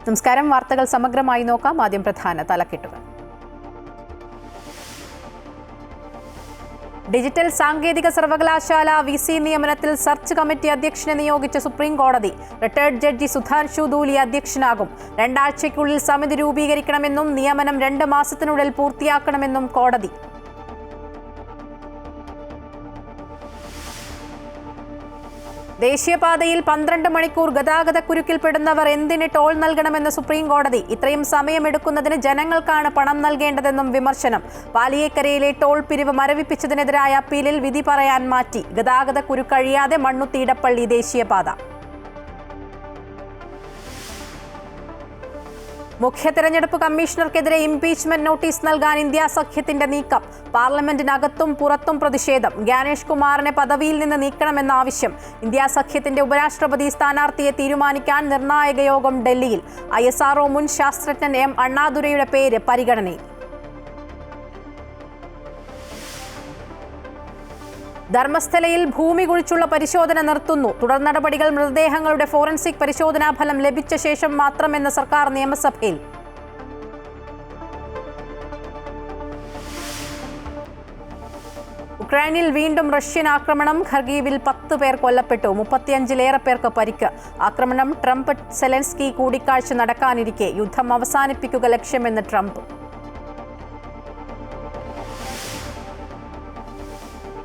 നമസ്കാരം. വാർത്തകൾ സമഗ്രമായി നോക്കാം. ആദ്യം പ്രധാന തലക്കെട്ടുകൾ. ഡിജിറ്റൽ സാങ്കേതിക സർവകലാശാല VC നിയമനത്തിൽ സെർച്ച് കമ്മിറ്റി അധ്യക്ഷനെ നിയോഗിച്ച സുപ്രീം കോടതി. റിട്ടയർഡ് ജഡ്ജി സുധാൻഷു ധൂലി അധ്യക്ഷനാകും. 2 ആഴ്ചയ്ക്കുള്ളിൽ സമിതി രൂപീകരിക്കണമെന്നും നിയമനം 2 മാസത്തിനുള്ളിൽ പൂർത്തിയാക്കണമെന്നും കോടതി. ദേശീയപാതയിൽ 12 മണിക്കൂർ ഗതാഗതക്കുരുക്കിൽപ്പെടുന്നവർ എന്തിന് ടോൾ നൽകണമെന്ന് സുപ്രീം കോടതി. ഇത്രയും സമയമെടുക്കുന്നതിന് ജനങ്ങൾക്കാണ് പണം നൽകേണ്ടതെന്നും വിമർശനം. പാലിയേക്കരയിലെ ടോൾ പിരിവ് മരവിപ്പിച്ചതിനെതിരായ അപ്പീലിൽ വിധി പറയാൻ മാറ്റി. ഗതാഗതക്കുരുക്കഴിയാതെ മണ്ണുത്തി ഇടപ്പള്ളി ദേശീയപാത. മുഖ്യ തെരഞ്ഞെടുപ്പ് കമ്മീഷണർക്കെതിരെ ഇംപീച്ച്മെന്റ് നോട്ടീസ് നൽകാൻ ഇന്ത്യ സഖ്യത്തിന്റെ നീക്കം. പാർലമെന്റിനകത്തും പുറത്തും പ്രതിഷേധം. ജ്ഞാനേഷ് കുമാറിനെ പദവിയിൽ നിന്ന് നീക്കണമെന്ന ആവശ്യം. ഇന്ത്യ സഖ്യത്തിന്റെ ഉപരാഷ്ട്രപതി സ്ഥാനാർത്ഥിയെ തീരുമാനിക്കാൻ നിർണായക യോഗം ഡൽഹിയിൽ. ISRO മുൻ ശാസ്ത്രജ്ഞൻ M അണ്ണാദുരൈയുടെ പേര് പരിഗണനയിൽ. ധർമ്മസ്ഥലയിൽ ഭൂമി കുഴിച്ചുള്ള പരിശോധന നിർത്തുന്നു. തുടർ നടപടികൾ മൃതദേഹങ്ങളുടെ ഫോറൻസിക് പരിശോധനാ ഫലം ലഭിച്ച ശേഷം മാത്രമെന്ന് സർക്കാർ നിയമസഭയിൽ. ഉക്രൈനിൽ വീണ്ടും റഷ്യൻ ആക്രമണം. ഖർഗീവിൽ 10 പേർ കൊല്ലപ്പെട്ടു. 35-ലേറെ പേർക്ക് പരിക്ക്. ആക്രമണം ട്രംപ് സെലൻസ്കി കൂടിക്കാഴ്ച നടക്കാനിരിക്കെ. യുദ്ധം അവസാനിപ്പിക്കുക ലക്ഷ്യമെന്ന് ട്രംപ്.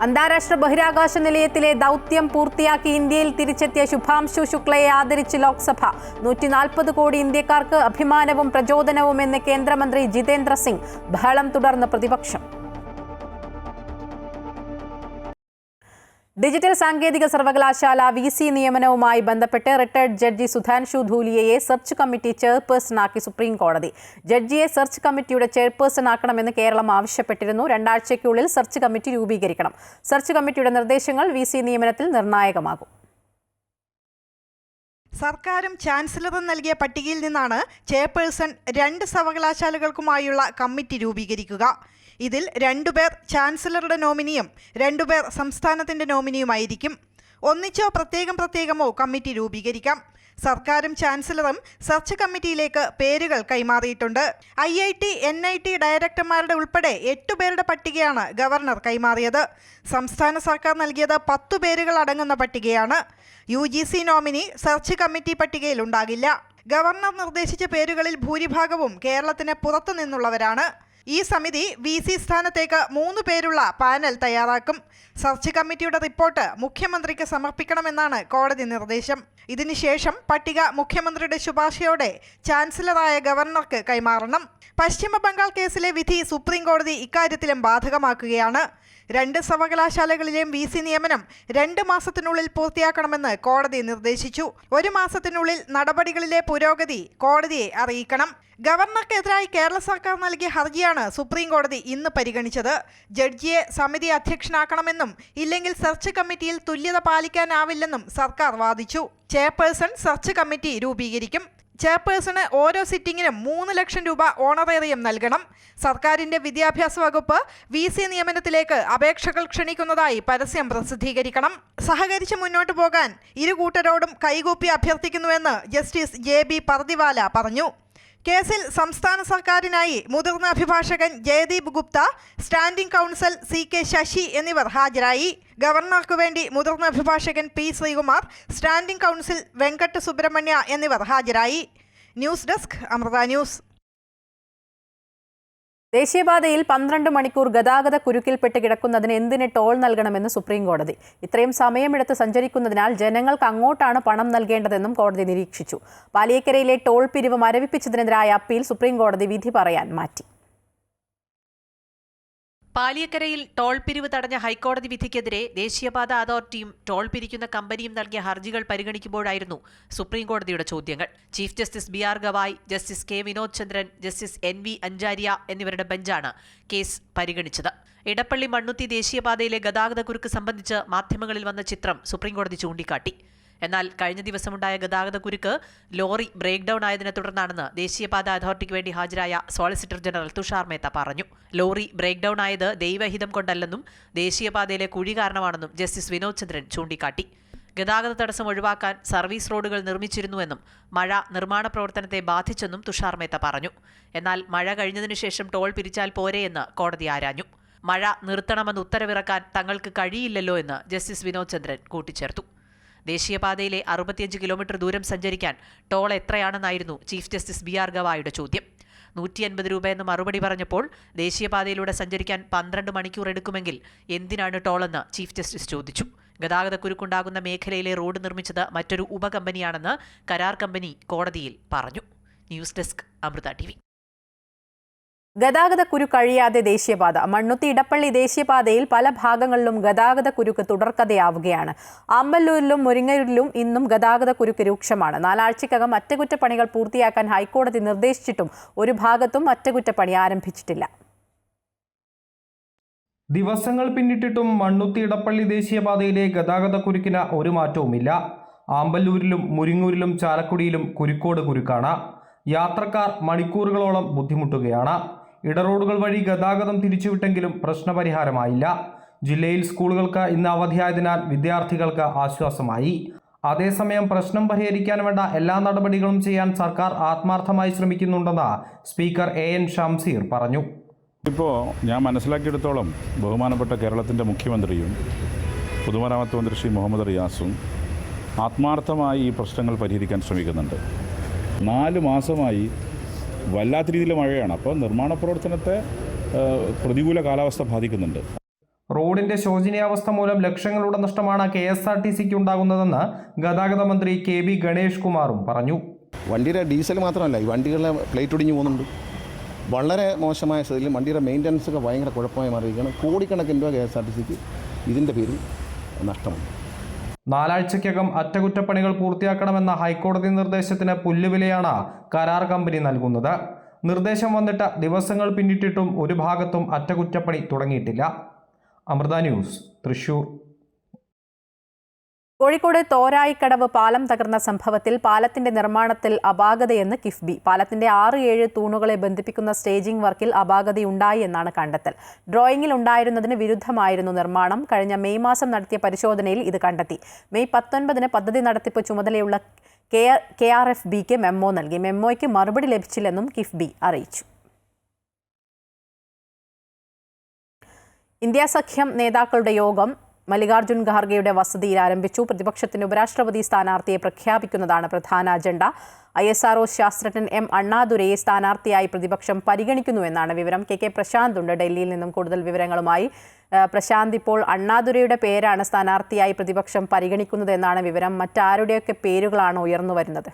അന്താരാഷ്ട്ര ബഹിരാകാശ നിലയത്തിലെ ദൗത്യം പൂർത്തിയാക്കി ഇന്ത്യയിൽ തിരിച്ചെത്തിയ ശുഭാംശു ശുക്ലയെ ആദരിച്ച് ലോക്സഭ. 140 കോടി ഇന്ത്യക്കാർക്ക് അഭിമാനവും പ്രചോദനവും എന്ന് കേന്ദ്രമന്ത്രി ജിതേന്ദ്ര സിംഗ്. ബഹളം തുടർന്ന് പ്രതിപക്ഷം. ഡിജിറ്റൽ സാങ്കേതിക സർവകലാശാല VC നിയമനവുമായി ബന്ധപ്പെട്ട് റിട്ടയർഡ് ജഡ്ജി സുധാൻഷു ധൂലിയയെ സെർച്ച് കമ്മിറ്റി ചെയർപേഴ്സണാക്കി സുപ്രീം കോടതി. ജഡ്ജിയെ സെർച്ച് കമ്മിറ്റിയുടെ ചെയർപേഴ്സണാക്കണമെന്ന് കേരളം ആവശ്യപ്പെട്ടിരുന്നു. 2 ആഴ്ചയ്ക്കുള്ളിൽ സെർച്ച് കമ്മിറ്റി രൂപീകരിക്കണം. സെർച്ച് കമ്മിറ്റിയുടെ നിർദ്ദേശങ്ങൾ VC നിയമനത്തിൽ നിർണായകമാകും. സർക്കാരും ചാൻസലറും നൽകിയ പട്ടികയിൽ നിന്നാണ് ചെയർപേഴ്സൺ 2 സർവകലാശാലകൾക്കുമായുള്ള കമ്മിറ്റി രൂപീകരിക്കുക. ഇതിൽ 2 പേർ ചാൻസലറുടെ നോമിനിയും 2 പേർ സംസ്ഥാനത്തിൻ്റെ നോമിനിയുമായിരിക്കും. ഒന്നിച്ചോ പ്രത്യേകമോ കമ്മിറ്റി രൂപീകരിക്കാം. സർക്കാരും ചാൻസലറും സെർച്ച് കമ്മിറ്റിയിലേക്ക് പേരുകൾ കൈമാറിയിട്ടുണ്ട്. IIT NIT ഡയറക്ടർമാരുടെ ഉൾപ്പെടെ 8 പേരുടെ പട്ടികയാണ് ഗവർണർ കൈമാറിയത്. സംസ്ഥാന സർക്കാർ നൽകിയത് 10 പേരുകൾ അടങ്ങുന്ന പട്ടികയാണ്. UGC നോമിനി സെർച്ച് കമ്മിറ്റി പട്ടികയിൽ ഉണ്ടാകില്ല. ഗവർണർ നിർദ്ദേശിച്ച പേരുകളിൽ ഭൂരിഭാഗവും കേരളത്തിന് പുറത്തു നിന്നുള്ളവരാണ്. ഈ സമിതി VC സ്ഥാനത്തേക്ക് 3 പേരുള്ള പാനൽ തയ്യാറാക്കും. സെർച്ച് കമ്മിറ്റിയുടെ റിപ്പോർട്ട് മുഖ്യമന്ത്രിക്ക് സമർപ്പിക്കണമെന്നാണ് കോടതി നിർദ്ദേശം. ഇതിനുശേഷം പട്ടിക മുഖ്യമന്ത്രിയുടെ ശുപാർശയോടെ ചാൻസലറായ ഗവർണർക്ക് കൈമാറണം. പശ്ചിമ ബംഗാൾ കേസിലെ വിധി സുപ്രീം കോടതി ഇക്കാര്യത്തിലും ബാധകമാക്കുകയാണ്. 2 സർവകലാശാലകളിലെയും VC നിയമനം 2 മാസത്തിനുള്ളിൽ പൂർത്തിയാക്കണമെന്ന് കോടതി നിർദ്ദേശിച്ചു. 1 മാസത്തിനുള്ളിൽ നടപടികളിലെ പുരോഗതി കോടതിയെ അറിയിക്കണം. ഗവർണർക്കെതിരായി കേരള സർക്കാർ നൽകിയ ഹർജിയാണ് സുപ്രീം കോടതി ഇന്ന് പരിഗണിച്ചത്. ജഡ്ജിയെ സമിതി അധ്യക്ഷനാക്കണമെന്നും ഇല്ലെങ്കിൽ സെർച്ച് കമ്മിറ്റിയിൽ തുല്യത പാലിക്കാനാവില്ലെന്നും സർക്കാർ വാദിച്ചു. ചെയർപേഴ്സൺ സെർച്ച് കമ്മിറ്റി രൂപീകരിക്കും. ചെയർപേഴ്സണ് ഓരോ സിറ്റിംഗിനും 3 ലക്ഷം രൂപ ഓണറേറിയം നൽകണം. സർക്കാരിൻ്റെ വിദ്യാഭ്യാസ വകുപ്പ് VC നിയമനത്തിലേക്ക് അപേക്ഷകൾ ക്ഷണിക്കുന്നതായി പരസ്യം പ്രസിദ്ധീകരിക്കണം. സഹകരിച്ച് മുന്നോട്ടു പോകാൻ ഇരു കൂട്ടരോടും കൈകൂപ്പി അഭ്യർത്ഥിക്കുന്നുവെന്ന് ജസ്റ്റിസ് JB പർദിവാല പറഞ്ഞു. കേസിൽ സംസ്ഥാന സർക്കാരിനായി മുതിർന്ന അഭിഭാഷകൻ Jayadeep Gupta, standing counsel CK Sasi എന്നിവർ ഹാജരായി. ഗവർണർക്കു വേണ്ടി മുതിർന്ന അഭിഭാഷകൻ P Sreekumar, standing counsel Venkat Subramanya എന്നിവർ ഹാജരായി. News desk Amrita news. ദേശീയപാതയിൽ 12 മണിക്കൂർ ഗതാഗത കുരുക്കിൽപ്പെട്ട് കിടക്കുന്നതിന് എന്തിന് ടോൾ നൽകണമെന്ന് സുപ്രീം കോടതി. ഇത്രയും സമയമെടുത്ത് സഞ്ചരിക്കുന്നതിനാൽ ജനങ്ങൾക്ക് അങ്ങോട്ടാണ് പണം നൽകേണ്ടതെന്നും കോടതി നിരീക്ഷിച്ചു. പാലിയേക്കരയിലെ ടോൾ പിരിവ് മരവിപ്പിച്ചതിനെതിരായ അപ്പീൽ സുപ്രീം കോടതി വിധി പറയാൻ മാറ്റി. പാലിയേക്കരയിൽ ടോൾ പിരിവ് തടഞ്ഞ ഹൈക്കോടതി വിധിക്കെതിരെ ദേശീയപാത അതോറിറ്റിയും ടോൾ പിരിക്കുന്ന കമ്പനിയും നൽകിയ ഹർജികൾ പരിഗണിക്കുമ്പോഴായിരുന്നു സുപ്രീം കോടതിയുടെ ചോദ്യങ്ങൾ. Chief justice BR Gavai, justice K Vinod Chandran, justice NV Anjaria എന്നിവരുടെ ബെഞ്ചാണ് കേസ് പരിഗണിച്ചത്. ഇടപ്പള്ളി മണ്ണുത്തി ദേശീയപാതയിലെ ഗതാഗതക്കുരുക്ക് സംബന്ധിച്ച് മാധ്യമങ്ങളിൽ വന്ന ചിത്രം സുപ്രീം കോടതി ചൂണ്ടിക്കാട്ടി. എന്നാൽ കഴിഞ്ഞ ദിവസമുണ്ടായ ഗതാഗതക്കുരുക്ക് ലോറി ബ്രേക്ക് ഡൌൺ ആയതിനെ തുടർന്നാണെന്ന് ദേശീയപാത അതോറിറ്റിക്ക് വേണ്ടി ഹാജരായ സോളിസിറ്റർ ജനറൽ തുഷാർ മേത്ത പറഞ്ഞു. ലോറി ബ്രേക്ക് ഡൌൺ ആയത് ദൈവഹിതം കൊണ്ടല്ലെന്നും ദേശീയപാതയിലെ കുഴി കാരണമാണെന്നും ജസ്റ്റിസ് വിനോദ് ചന്ദ്രൻ ചൂണ്ടിക്കാട്ടി. ഗതാഗത തടസ്സം ഒഴിവാക്കാൻ സർവീസ് റോഡുകൾ നിർമ്മിച്ചിരുന്നുവെന്നും മഴ നിർമ്മാണ പ്രവർത്തനത്തെ ബാധിച്ചെന്നും തുഷാർ മേത്ത പറഞ്ഞു. എന്നാൽ മഴ കഴിഞ്ഞതിനു ശേഷം ടോൾ പിരിച്ചാൽ പോരെയെന്ന് കോടതി ആരാഞ്ഞു. മഴ നിർത്തണമെന്ന് ഉത്തരവിറക്കാൻ തങ്ങൾക്ക് കഴിയില്ലല്ലോ എന്ന് ജസ്റ്റിസ് വിനോദ് ചന്ദ്രൻ കൂട്ടിച്ചേർത്തു. ദേശീയപാതയിലെ 65 കിലോമീറ്റർ ദൂരം സഞ്ചരിക്കാൻ ടോൾ എത്രയാണെന്നായിരുന്നു ചീഫ് ജസ്റ്റിസ് BR ഗവായിയുടെ ചോദ്യം. 150 രൂപ എന്ന് മറുപടി പറഞ്ഞപ്പോൾ ദേശീയപാതയിലൂടെ സഞ്ചരിക്കാൻ 12 മണിക്കൂർ എടുക്കുമെങ്കിൽ എന്തിനാണ് ടോളെന്ന് ചീഫ് ജസ്റ്റിസ് ചോദിച്ചു. ഗതാഗതക്കുരുക്കുണ്ടാകുന്ന മേഖലയിലെ റോഡ് നിർമ്മിച്ചത് മറ്റൊരു ഉപകമ്പനിയാണെന്ന് കരാർ കമ്പനി കോടതിയിൽ പറഞ്ഞു. News desk Amrita TV. ഗതാഗത കുരുക്ക് ദേശീയപാത. മണ്ണുത്തി ഇടപ്പള്ളി ദേശീയപാതയിൽ പല ഭാഗങ്ങളിലും ഗതാഗത കുരുക്ക് തുടർക്കഥയാവുകയാണ്. ആമ്പല്ലൂരിലും മുരിങ്ങയൂരിലും ഇന്നും ഗതാഗത കുരുക്ക് രൂക്ഷമാണ്. 4 ആഴ്ചക്കകം അറ്റകുറ്റപ്പണികൾ പൂർത്തിയാക്കാൻ ഹൈക്കോടതി നിർദ്ദേശിച്ചിട്ടും ഒരു ഭാഗത്തും അറ്റകുറ്റപ്പണി ആരംഭിച്ചിട്ടില്ല. ദിവസങ്ങൾ പിന്നിട്ടിട്ടും മണ്ണുത്തി ഇടപ്പള്ളി ദേശീയപാതയിലെ ഗതാഗത കുരുക്കിന് ഒരു മാറ്റവുമില്ല. ആമ്പല്ലൂരിലും മുരിങ്ങൂരിലും ചാലക്കുടിയിലും കുരുക്കോട് കുരുക്കാണ്. യാത്രക്കാർ മണിക്കൂറുകളോളം ബുദ്ധിമുട്ടുകയാണ്. ഇടറോഡുകൾ വഴി ഗതാഗതം തിരിച്ചുവിട്ടെങ്കിലും പ്രശ്നപരിഹാരമായില്ല. ജില്ലയിൽ സ്കൂളുകൾക്ക് ഇന്ന് അവധിയായതിനാൽ വിദ്യാർത്ഥികൾക്ക് ആശ്വാസമായി. അതേസമയം പ്രശ്നം പരിഹരിക്കാൻ വേണ്ട എല്ലാ നടപടികളും ചെയ്യാൻ സർക്കാർ ആത്മാർത്ഥമായി ശ്രമിക്കുന്നുണ്ടെന്ന് സ്പീക്കർ AN ഷംസീർ പറഞ്ഞു. ഇപ്പോൾ ഞാൻ മനസ്സിലാക്കിയെടുത്തോളം ബഹുമാനപ്പെട്ട കേരളത്തിൻ്റെ മുഖ്യമന്ത്രിയും പൊതുമരാമത്ത് മന്ത്രി ശ്രീ മുഹമ്മദ് റിയാസും ആത്മാർത്ഥമായി ഈ പ്രശ്നങ്ങൾ പരിഹരിക്കാൻ ശ്രമിക്കുന്നുണ്ട്. 4 മാസമായി വല്ലാത്ത രീതിയിൽ മഴയാണ്. അപ്പോൾ നിർമ്മാണ പ്രവർത്തനത്തെ പ്രതികൂല കാലാവസ്ഥ ബാധിക്കുന്നുണ്ട്. റോഡിന്റെ ശോചനീയാവസ്ഥ മൂലം ലക്ഷങ്ങളുടെ നഷ്ടമാണ് KSRTCക്ക് ഉണ്ടാകുന്നതെന്ന് ഗതാഗത മന്ത്രി KB ഗണേഷ് കുമാറും പറഞ്ഞു. വണ്ടിയുടെ ഡീസൽ മാത്രമല്ല, ഈ വണ്ടികളുടെ പ്ലേറ്റ് ഒടിഞ്ഞു പോകുന്നുണ്ട്. വളരെ മോശമായ സ്ഥിതിയിൽ വണ്ടിയുടെ മെയിൻ്റനൻസ് ഒക്കെ ഭയങ്കര കുഴപ്പമായി മാറിയിരിക്കുകയാണ്. കോടിക്കണക്കിന് രൂപ KSRTCക്ക് ഇതിൻ്റെ പേരിൽ നഷ്ടമുണ്ട്. 4 ആഴ്ചയ്ക്കകം അറ്റകുറ്റപ്പണികൾ പൂർത്തിയാക്കണമെന്ന ഹൈക്കോടതി നിർദ്ദേശത്തിന് പുല്ലുവിലയാണ് കരാർ കമ്പനി നൽകുന്നത്. നിർദ്ദേശം വന്നിട്ട് ദിവസങ്ങൾ പിന്നിട്ടിട്ടും ഒരു ഭാഗത്തും അറ്റകുറ്റപ്പണി തുടങ്ങിയിട്ടില്ല. അമൃത ന്യൂസ്, തൃശൂർ. കോഴിക്കോട് തോരായിക്കടവ് പാലം തകർന്ന സംഭവത്തിൽ പാലത്തിന്റെ നിർമ്മാണത്തിൽ അപാകതയെന്ന് കിഫ്ബി. പാലത്തിന്റെ 6-7 തൂണുകളെ ബന്ധിപ്പിക്കുന്ന സ്റ്റേജിംഗ് വർക്കിൽ അപാകതയുണ്ടായി എന്നാണ് കണ്ടെത്തൽ. ഡ്രോയിങ്ങിൽ ഉണ്ടായിരുന്നതിന് വിരുദ്ധമായിരുന്നു നിർമ്മാണം. കഴിഞ്ഞ മെയ് മാസം നടത്തിയ പരിശോധനയിൽ ഇത് കണ്ടെത്തി. മെയ് 19-ന് പദ്ധതി നടത്തിപ്പ് ചുമതലയുള്ള KRFBക്ക് മെമ്മോ നൽകി. മെമ്മോയ്ക്ക് മറുപടി ലഭിച്ചില്ലെന്നും കിഫ്ബി അറിയിച്ചു. ഇന്ത്യ സഖ്യം നേതാക്കളുടെ യോഗം മല്ലികാർജ്ജുൻ ഖാർഗെയുടെ വസതിയിൽ ആരംഭിച്ചു. പ്രതിപക്ഷത്തിന് ഉപരാഷ്ട്രപതി സ്ഥാനാർത്ഥിയെ പ്രഖ്യാപിക്കുന്നതാണ് പ്രധാന അജണ്ട. ISRO ശാസ്ത്രജ്ഞൻ M അണ്ണാദുരയെ സ്ഥാനാർത്ഥിയായി പ്രതിപക്ഷം പരിഗണിക്കുന്നുവെന്നാണ് വിവരം. KK പ്രശാന്ത് ഉണ്ട് ഡൽഹിയിൽ നിന്നും കൂടുതൽ വിവരങ്ങളുമായി. പ്രശാന്ത്, ഇപ്പോൾ അണ്ണാദുരയുടെ പേരാണ് സ്ഥാനാർത്ഥിയായി പ്രതിപക്ഷം പരിഗണിക്കുന്നത് എന്നാണ് വിവരം. മറ്റാരുടെയൊക്കെ പേരുകളാണ് ഉയർന്നു വരുന്നത്?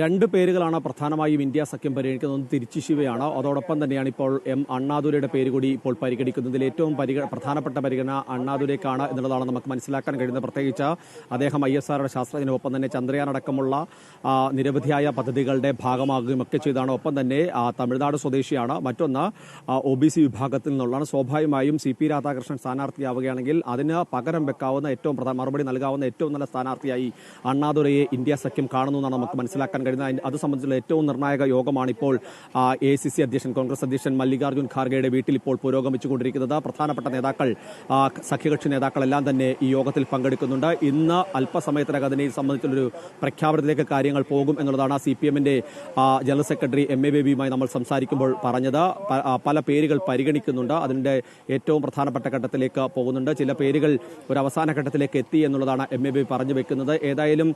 രണ്ട് പേരുകളാണ് പ്രധാനമായും ഇന്ത്യ സഖ്യം പരിഗണിക്കുന്നത്. തിരുച്ചി ശിവയാണ്. അതോടൊപ്പം തന്നെയാണ് ഇപ്പോൾ M അണ്ണാദുരയുടെ പേര് കൂടി ഇപ്പോൾ പരിഗണിക്കുന്നതിൽ ഏറ്റവും പ്രധാനപ്പെട്ട പരിഗണന അണ്ണാദുരയ്ക്കാണ് എന്നുള്ളതാണ് നമുക്ക് മനസ്സിലാക്കാൻ കഴിയുന്നത്. പ്രത്യേകിച്ച് അദ്ദേഹം ISROയുടെ ശാസ്ത്രജ്ഞനൊപ്പം തന്നെ ചന്ദ്രയാൻ അടക്കമുള്ള നിരവധിയായ പദ്ധതികളുടെ ഭാഗമാകുകയും ഒക്കെ ചെയ്താണ്. ഒപ്പം തന്നെ തമിഴ്നാട് സ്വദേശിയാണ്. മറ്റൊന്ന് OBC വിഭാഗത്തിൽ നിന്നുള്ളതാണ്. സ്വാഭാവികമായും CP രാധാകൃഷ്ണൻ സ്ഥാനാർത്ഥിയാവുകയാണെങ്കിൽ അതിന് പകരം വെക്കാവുന്ന മറുപടി നൽകാവുന്ന ഏറ്റവും നല്ല സ്ഥാനാർത്ഥിയായി അണ്ണാദുരയെ ഇന്ത്യ സഖ്യം കാണുന്നു എന്നാണ് നമുക്ക് മനസ്സിലാക്കാൻ കഴിയുന്നത്. അത് സംബന്ധിച്ചുള്ള ഏറ്റവും നിർണായക യോഗമാണ് ഇപ്പോൾ AICC അധ്യക്ഷൻ കോൺഗ്രസ് അധ്യക്ഷൻ മല്ലികാർജ്ജുൻ ഖാർഗെയുടെ വീട്ടിൽ ഇപ്പോൾ പുരോഗമിച്ചുകൊണ്ടിരിക്കുന്നത്. പ്രധാനപ്പെട്ട നേതാക്കൾ, സഖ്യകക്ഷി നേതാക്കളെല്ലാം തന്നെ ഈ യോഗത്തിൽ പങ്കെടുക്കുന്നുണ്ട്. ഇന്ന് അല്പസമയത്തിനകം അതിനെ സംബന്ധിച്ചുള്ളൊരു പ്രഖ്യാപനത്തിലേക്ക് കാര്യങ്ങൾ പോകും എന്നുള്ളതാണ് CPMന്റെ ജനറൽ സെക്രട്ടറി MA ബേബിയുമായി നമ്മൾ സംസാരിക്കുമ്പോൾ പറഞ്ഞത്. പല പേരുകൾ പരിഗണിക്കുന്നുണ്ട്. അതിന്റെ ഏറ്റവും പ്രധാനപ്പെട്ട ഘട്ടത്തിലേക്ക് പോകുന്നുണ്ട്. ചില പേരുകൾ ഒരു അവസാന ഘട്ടത്തിലേക്ക് എത്തി എന്നുള്ളതാണ് MA ബേബി പറഞ്ഞു വെക്കുന്നത്. ഏതായാലും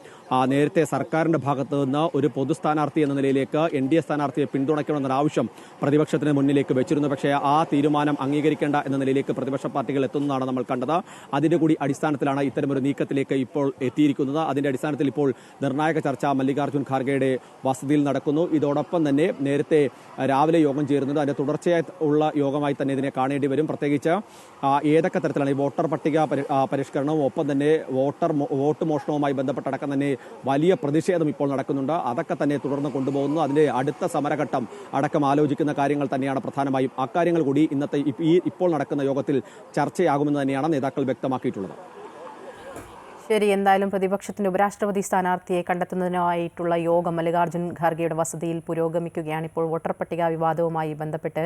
നേരത്തെ സർക്കാരിന്റെ ഭാഗത്ത് നിന്ന് ഒരു പൊതു സ്ഥാനാർത്ഥി എന്ന നിലയിലേക്ക് NDA സ്ഥാനാർത്ഥിയെ പിന്തുണയ്ക്കണമെന്നൊരു ആവശ്യം പ്രതിപക്ഷത്തിന് മുന്നിലേക്ക് വെച്ചിരുന്നു. പക്ഷേ ആ തീരുമാനം അംഗീകരിക്കേണ്ട എന്ന നിലയിലേക്ക് പ്രതിപക്ഷ പാർട്ടികൾ എത്തുന്നതാണ് നമ്മൾ കണ്ടത്. അതിന്റെ കൂടി അടിസ്ഥാനത്തിലാണ് ഇത്തരമൊരു നീക്കത്തിലേക്ക് ഇപ്പോൾ എത്തിയിരിക്കുന്നത്. അതിന്റെ അടിസ്ഥാനത്തിൽ ഇപ്പോൾ നിർണായക ചർച്ച മല്ലികാർജ്ജുൻ ഖാർഗെയുടെ വസതിയിൽ നടക്കുന്നു. ഇതോടൊപ്പം തന്നെ നേരത്തെ രാവിലെ യോഗം ചേരുന്നത് അതിന്റെ തുടർച്ചയായി ഉള്ള യോഗമായി തന്നെ ഇതിനെ കാണേണ്ടി വരും. പ്രത്യേകിച്ച് ഏതൊക്കെ തരത്തിലാണ് ഈ വോട്ടർ പട്ടിക പരിഷ്കരണവും ഒപ്പം തന്നെ വോട്ട് മോഷണവുമായി ബന്ധപ്പെട്ടടക്കം തന്നെ വലിയ പ്രതിഷേധം ഇപ്പോൾ നടക്കുന്നുണ്ട്. അതൊക്കെ തന്നെ തുടർന്ന് കൊണ്ടുപോകുന്നു. അതിന്റെ അടുത്ത സമരഘട്ടം അടക്കം ആലോചിക്കുന്ന കാര്യങ്ങൾ തന്നെയാണ് പ്രധാനമായും. അക്കാര്യങ്ങൾ കൂടി ഇന്നത്തെ ഇപ്പോൾ നടക്കുന്ന യോഗത്തിൽ ചർച്ചയാകുമെന്ന് തന്നെയാണ് നേതാക്കൾ വ്യക്തമാക്കിയിട്ടുള്ളത്. ശരി, എന്തായാലും പ്രതിപക്ഷത്തിന്റെ ഉപരാഷ്ട്രപതി സ്ഥാനാർത്ഥിയെ കണ്ടെത്തുന്നതിനായിട്ടുള്ള യോഗം മല്ലികാർജ്ജുൻ ഖാർഗെയുടെ വസതിയിൽ പുരോഗമിക്കുകയാണ്. ഇപ്പോൾ വോട്ടർ പട്ടിക വിവാദവുമായി ബന്ധപ്പെട്ട്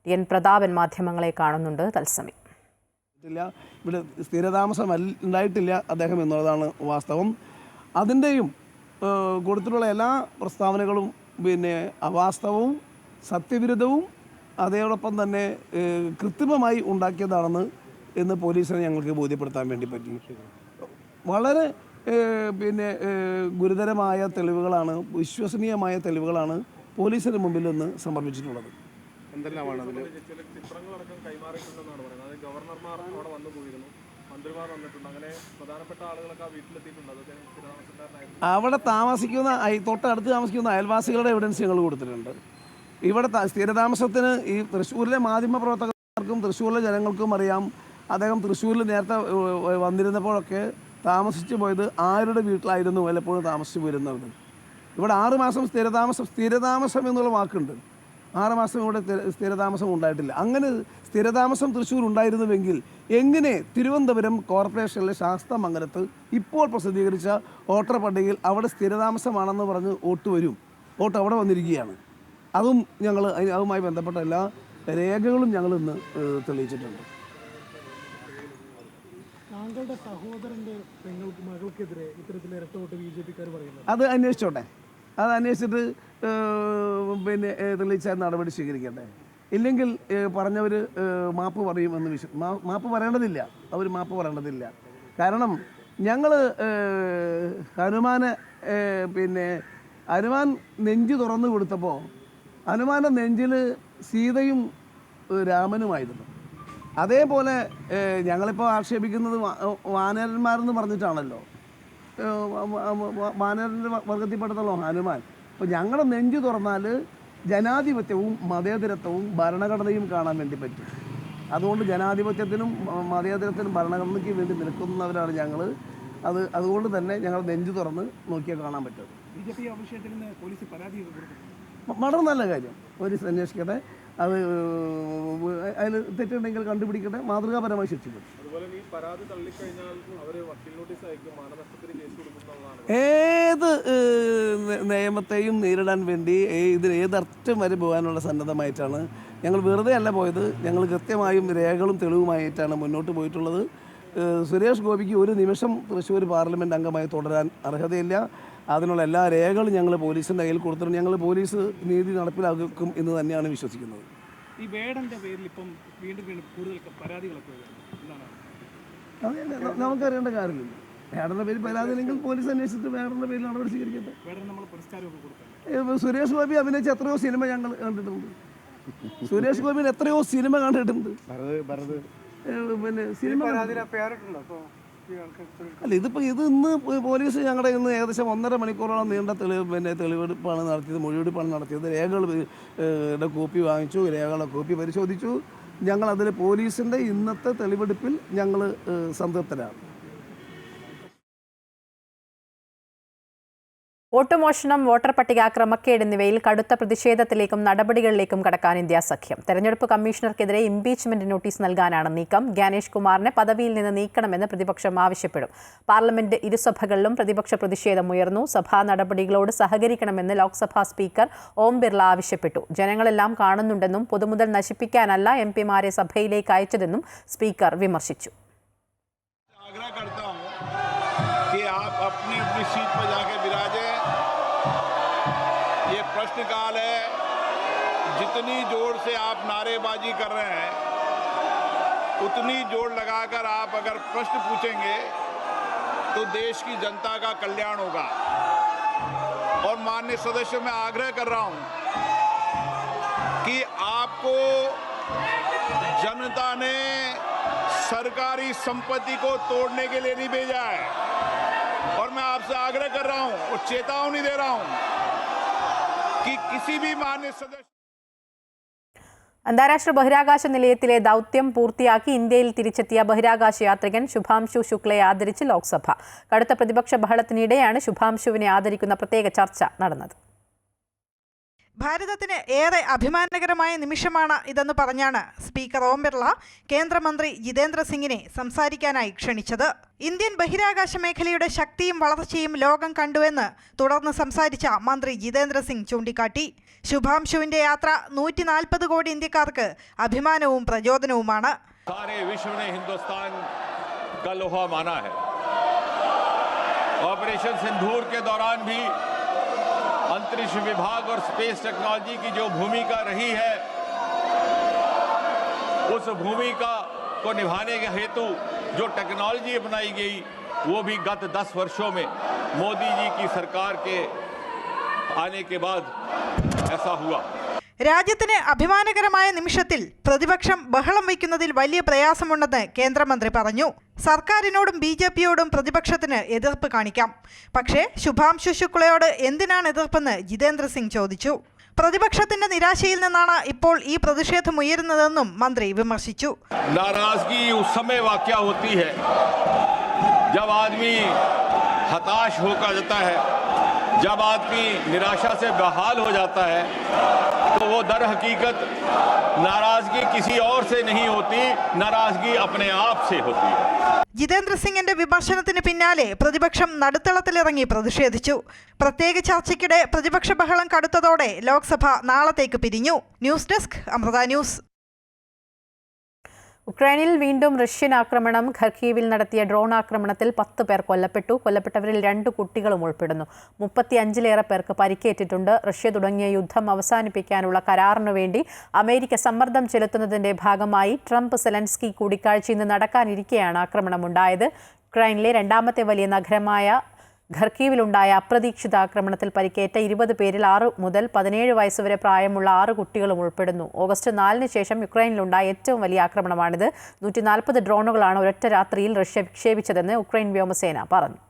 ടി.എൻ. പ്രതാപൻ മാധ്യമങ്ങളെ കാണുന്നുണ്ട്. തത്സമയം ഇവിടെ സ്ഥിരതാമസം ഉണ്ടായിട്ടില്ല അദ്ദേഹം എന്നുള്ളതാണ് വാസ്തവം. അതിൻ്റെയും കൊടുത്തിട്ടുള്ള എല്ലാ പ്രസ്താവനകളും അവാസ്തവവും സത്യവിരുദ്ധവും അതോടൊപ്പം തന്നെ കൃത്രിമമായി ഉണ്ടാക്കിയതാണെന്ന് പോലീസിനെ ഞങ്ങൾക്ക് ബോധ്യപ്പെടുത്താൻ വേണ്ടി പറ്റി. വളരെ ഗുരുതരമായ തെളിവുകളാണ്, വിശ്വസനീയമായ തെളിവുകളാണ് പോലീസിന് മുമ്പിൽ നിന്ന് സമർപ്പിച്ചിട്ടുള്ളത്. അവിടെ താമസിക്കുന്ന തൊട്ടടുത്ത് താമസിക്കുന്ന അയൽവാസികളുടെ എവിഡൻസ് ഞങ്ങൾ കൊടുത്തിട്ടുണ്ട്. ഇവിടെ സ്ഥിരതാമസത്തിന് ഈ തൃശ്ശൂരിലെ മാധ്യമപ്രവർത്തകർക്കും തൃശ്ശൂരിലെ ജനങ്ങൾക്കും അറിയാം, അദ്ദേഹം തൃശ്ശൂരിൽ നേരത്തെ വന്നിരുന്നപ്പോഴൊക്കെ താമസിച്ചു പോയത് ആരുടെ വീട്ടിലായിരുന്നു വല്ലപ്പോഴും താമസിച്ചു പോരുന്നത്. ഇവിടെ 6 മാസം സ്ഥിരതാമസം എന്നുള്ള വാക്കുണ്ട്. 6 മാസം ഇവിടെ സ്ഥിരതാമസം ഉണ്ടായിട്ടില്ല. അങ്ങനെ സ്ഥിരതാമസം തൃശ്ശൂർ ഉണ്ടായിരുന്നുവെങ്കിൽ എങ്ങനെ തിരുവനന്തപുരം കോർപ്പറേഷനിലെ ശാസ്താമംഗലത്ത് ഇപ്പോൾ പ്രസിദ്ധീകരിച്ച വോട്ടർ പട്ടികയിൽ അവിടെ സ്ഥിരതാമസമാണെന്ന് പറഞ്ഞ് വോട്ട് അവിടെ വന്നിരിക്കുകയാണ്. അതുമായി ബന്ധപ്പെട്ട എല്ലാ രേഖകളും ഞങ്ങൾ ഇന്ന് തെളിയിച്ചിട്ടുണ്ട്. താങ്കളുടെ സഹോദരന്റെ മകൾക്കെതിരെ ഇത്തരത്തിൽ ഇരട്ട വോട്ട് ബിജെപിക്കാർ പറയുന്നത് അത് അന്വേഷിച്ചോട്ടെ. അത് അന്വേഷിച്ചിട്ട് തെളിയിച്ച നടപടി സ്വീകരിക്കട്ടെ. ഇല്ലെങ്കിൽ പറഞ്ഞവർ മാപ്പ് പറയുമെന്ന് മാപ്പ് പറയേണ്ടതില്ല. അവർ മാപ്പ് പറയേണ്ടതില്ല. കാരണം ഞങ്ങൾ ഹനുമാൻ നെഞ്ച് തുറന്നു കൊടുത്തപ്പോൾ ഹനുമാൻ്റെ നെഞ്ചിൽ സീതയും രാമനുമായിരുന്നു. അതേപോലെ ഞങ്ങളിപ്പോൾ ആക്ഷേപിക്കുന്നത് വാനരന്മാരെന്ന് പറഞ്ഞിട്ടാണല്ലോ. വാനരൻ്റെ വർഗത്തിൽപ്പെടുത്തല്ലോ ഹനുമാൻ. അപ്പോൾ ഞങ്ങളുടെ നെഞ്ച് തുറന്നാൽ ജനാധിപത്യവും മതേതരത്വവും ഭരണഘടനയും കാണാൻ വേണ്ടി പറ്റും. അതുകൊണ്ട് ജനാധിപത്യത്തിനും മതേതരത്തിനും ഭരണഘടനയ്ക്ക് വേണ്ടി നിൽക്കുന്നവരാണ് ഞങ്ങൾ. അതുകൊണ്ട് തന്നെ ഞങ്ങൾ നെഞ്ച് തുറന്ന് നോക്കിയാൽ കാണാൻ പറ്റും. ബിജെപി ആ വിഷയത്തിൽ നിന്ന് പോലീസ് പരാതി വളരെ നല്ല കാര്യം. പോലീസ് അന്വേഷിക്കട്ടെ. അത് അതിൽ തെറ്റുണ്ടെങ്കിൽ കണ്ടുപിടിക്കട്ടെ, മാതൃകാപരമായി ശിക്ഷിക്കും. ഏത് നിയമത്തെയും നേരിടാൻ വേണ്ടി ഏതറ്റം വരെ പോകാനുള്ള സന്നദ്ധമായിട്ടാണ് ഞങ്ങൾ. വെറുതെ അല്ല പോയത്, ഞങ്ങൾ കൃത്യമായും രേഖകളും തെളിവുമായിട്ടാണ് മുന്നോട്ട് പോയിട്ടുള്ളത്. സുരേഷ് ഗോപിക്ക് ഒരു നിമിഷം തൃശ്ശൂർ പാർലമെൻറ്റ് അംഗമായി തുടരാൻ അർഹതയില്ല. അതിനുള്ള എല്ലാ രേഖകളും ഞങ്ങൾ പോലീസിൻ്റെ കയ്യിൽ കൊടുത്തിട്ടുണ്ട്. ഞങ്ങൾ പോലീസ് നീതി നടപ്പിലാക്കും എന്ന് തന്നെയാണ് വിശ്വസിക്കുന്നത്. ഈ വേടൻ്റെ പേരിൽ ഇപ്പം വീണ്ടും കൂടുതൽ പരാതികളൊക്കെ നമുക്കറിയേണ്ട കാര്യമില്ല. വേടൻ്റെ പേരിൽ പരാതി ഇല്ലെങ്കിൽ പോലീസ് അന്വേഷിച്ചിട്ട് വേടൻ്റെ പേരിൽ നടപടി സ്വീകരിക്കട്ടെ. സുരേഷ് ഗോപി അഭിനയിച്ച എത്രയോ സിനിമ ഞങ്ങൾ കണ്ടിട്ടുണ്ട്. സുരേഷ് ഗോപിയിൽ എത്രയോ സിനിമ കണ്ടിട്ടുണ്ട്. സിനിമ അല്ല, ഇത് ഇന്ന് പോലീസ് ഞങ്ങളുടെ ഇന്ന് ഏകദേശം 1.5 മണിക്കൂറോളം നീണ്ട തെളിവെടുപ്പാണ് നടത്തിയത്, മൊഴിയെടുപ്പാണ് നടത്തിയത്. രേഖകളുടെ കോപ്പി വാങ്ങിച്ചു, രേഖകളുടെ കോപ്പി പരിശോധിച്ചു. ഞങ്ങളതിൽ പോലീസിൻ്റെ ഇന്നത്തെ തെളിവെടുപ്പിൽ ഞങ്ങൾ സംതൃപ്തരാണ്. വോട്ടുമോഷണം, വോട്ടർ പട്ടിക ക്രമക്കേട് എന്നിവയിൽ കടുത്ത പ്രതിഷേധത്തിലേക്കും നടപടികളിലേക്കും കടക്കാൻ ഇന്ത്യ സഖ്യം. തെരഞ്ഞെടുപ്പ് കമ്മീഷണർക്കെതിരെ ഇംപീച്ച്മെന്റ് നോട്ടീസ് നൽകാനാണ് നീക്കം. ഗ്യാനേഷ് കുമാറിനെ പദവിയിൽ നിന്ന് നീക്കണമെന്ന് പ്രതിപക്ഷം ആവശ്യപ്പെടും. പാർലമെന്റ് ഇരുസഭകളിലും പ്രതിപക്ഷ പ്രതിഷേധം ഉയർന്നു. സഭാ നടപടികളോട് സഹകരിക്കണമെന്ന് ലോക്സഭാ സ്പീക്കർ ഓം ബിർള ആവശ്യപ്പെട്ടു. ജനങ്ങളെല്ലാം കാണുന്നുണ്ടെന്നും പൊതുമുതൽ നശിപ്പിക്കാനല്ല എംപിമാരെ സഭയിലേക്ക് അയച്ചതെന്നും സ്പീക്കർ വിമർശിച്ചു. ये प्रश्नकाल है, जितनी जोर से आप नारेबाजी कर रहे हैं उतनी जोर लगाकर आप अगर प्रश्न पूछेंगे तो देश की जनता का कल्याण होगा। और माननीय सदस्यों में आग्रह कर रहा हूं कि आपको जनता ने सरकारी संपत्ति को तोड़ने के लिए नहीं भेजा है। और मैं आपसे आग्रह कर रहा हूं और चेतावनी दे रहा हूं कि किसी भी माननीय सदस्य അന്താരാഷ്ട്ര ബഹിരാകാശ നിലയത്തിലെ ദൗത്യം പൂർത്തിയാക്കി ഇന്ത്യയിൽ തിരിച്ചെത്തിയ ബഹിരാകാശ യാത്രികൻ ശുഭാംശു ശുക്ലയെ ആദരിച്ച് ലോക്സഭ. കടുത്ത പ്രതിപക്ഷ ബഹളത്തിനിടെയാണ് ശുഭാംശുവിനെ ആദരിക്കുന്ന പ്രത്യേക ചർച്ച നടന്നത്. ഭാരതത്തിന് ഏറെ അഭിമാനകരമായ നിമിഷമാണ് ഇതെന്ന് പറഞ്ഞാണ് സ്പീക്കർ ഓം ബിർള കേന്ദ്രമന്ത്രി ജിതേന്ദ്ര സിംഗിനെ സംസാരിക്കാനായി ക്ഷണിച്ചത്. ഇന്ത്യൻ ബഹിരാകാശ മേഖലയുടെ ശക്തിയും വളർച്ചയും ലോകം കണ്ടുവെന്ന് തുടർന്ന് സംസാരിച്ച മന്ത്രി ജിതേന്ദ്ര സിംഗ് ചൂണ്ടിക്കാട്ടി. ശുഭാംശുവിന്റെ യാത്ര 140 കോടി ഇന്ത്യക്കാർക്ക് അഭിമാനവും പ്രചോദനവുമാണ്. सारे विश्व ने हिंदुस्तान का लोहा माना है। ऑपरेशन सिंदूर के दौरान भी अंतरिक्ष विभाग और स्पेस टेक्नोलॉजी की जो भूमिका रही है, उस भूमिका को निभाने के हेतु जो टेक्नोलॉजी अपनाई गई वो भी गत 10 वर्षों में मोदी जी की सरकार के आने के बाद ऐसा हुआ. രാജ്യത്തിന് അഭിമാനകരമായ നിമിഷത്തിൽ പ്രതിപക്ഷം ബഹളം വയ്ക്കുന്നതിൽ വലിയ പ്രയാസമുണ്ടെന്ന് കേന്ദ്രമന്ത്രി പറഞ്ഞു. സർക്കാരിനോടും BJPയോടും പ്രതിപക്ഷത്തിന് എതിർപ്പ് കാണിക്കാം. പക്ഷേ ശുഭാംശു ശുക്ലയോട് എന്തിനാണ് എതിർപ്പെന്ന് ജിതേന്ദ്ര സിംഗ് ചോദിച്ചു. പ്രതിപക്ഷത്തിന്റെ നിരാശയിൽ നിന്നാണ് ഇപ്പോൾ ഈ പ്രതിഷേധം ഉയരുന്നതെന്നും മന്ത്രി വിമർശിച്ചു. नाराजगी उस समय वाक़या होती है जब आदमी हताश होकर जाता है, जब आदमी निराशा से बेहाल हो जाता है, तो वो दर हकीकत नाराजगी किसी और से नहीं होती, नाराजगी अपने आप से होती है. ജിതേന്ദ്ര സിംഗിന്റെ വിമർശനത്തിന് പിന്നാലെ പ്രതിപക്ഷം നടുത്തളത്തിലിറങ്ങി പ്രതിഷേധിച്ചു. പ്രത്യേക ചർച്ചയ്ക്കിടെ പ്രതിപക്ഷ ബഹളം കടുത്തതോടെ ലോക്സഭ നാളത്തേക്ക് പിരിഞ്ഞു. News desk Amrita news. ഉക്രൈനിൽ വീണ്ടും റഷ്യൻ ആക്രമണം. ഖർക്കീവിൽ നടത്തിയ ഡ്രോൺ ആക്രമണത്തിൽ 10 പേർ കൊല്ലപ്പെട്ടു. കൊല്ലപ്പെട്ടവരിൽ 2 കുട്ടികളും ഉൾപ്പെടുന്നു. 35-ലേറെ പേർക്ക് പരിക്കേറ്റിട്ടുണ്ട്. റഷ്യ തുടങ്ങിയ യുദ്ധം അവസാനിപ്പിക്കാനുള്ള കരാറിനു വേണ്ടി അമേരിക്ക സമ്മർദ്ദം ചെലുത്തുന്നതിന്റെ ഭാഗമായി ട്രംപ് സെലൻസ്കി കൂടിക്കാഴ്ച ഇന്ന് നടക്കാനിരിക്കെയാണ് ആക്രമണമുണ്ടായത്. ഉക്രൈനിലെ രണ്ടാമത്തെ വലിയ നഗരമായ ഖർക്കീവിലുണ്ടായ അപ്രതീക്ഷിത ആക്രമണത്തിൽ പരിക്കേറ്റ 20 പേരിൽ 6 മുതൽ 17 വയസ്സുവരെ പ്രായമുള്ള 6 കുട്ടികളും ഉൾപ്പെടുന്നു. ഓഗസ്റ്റ് 4-ന് ശേഷം യുക്രൈനിലുണ്ടായ ഏറ്റവും വലിയ ആക്രമണമാണിത്. 140 ഡ്രോണുകളാണ് ഒരൊറ്റ രാത്രിയിൽ റഷ്യ വിക്ഷേപിച്ചതെന്ന് ഉക്രൈൻ വ്യോമസേന പറഞ്ഞു.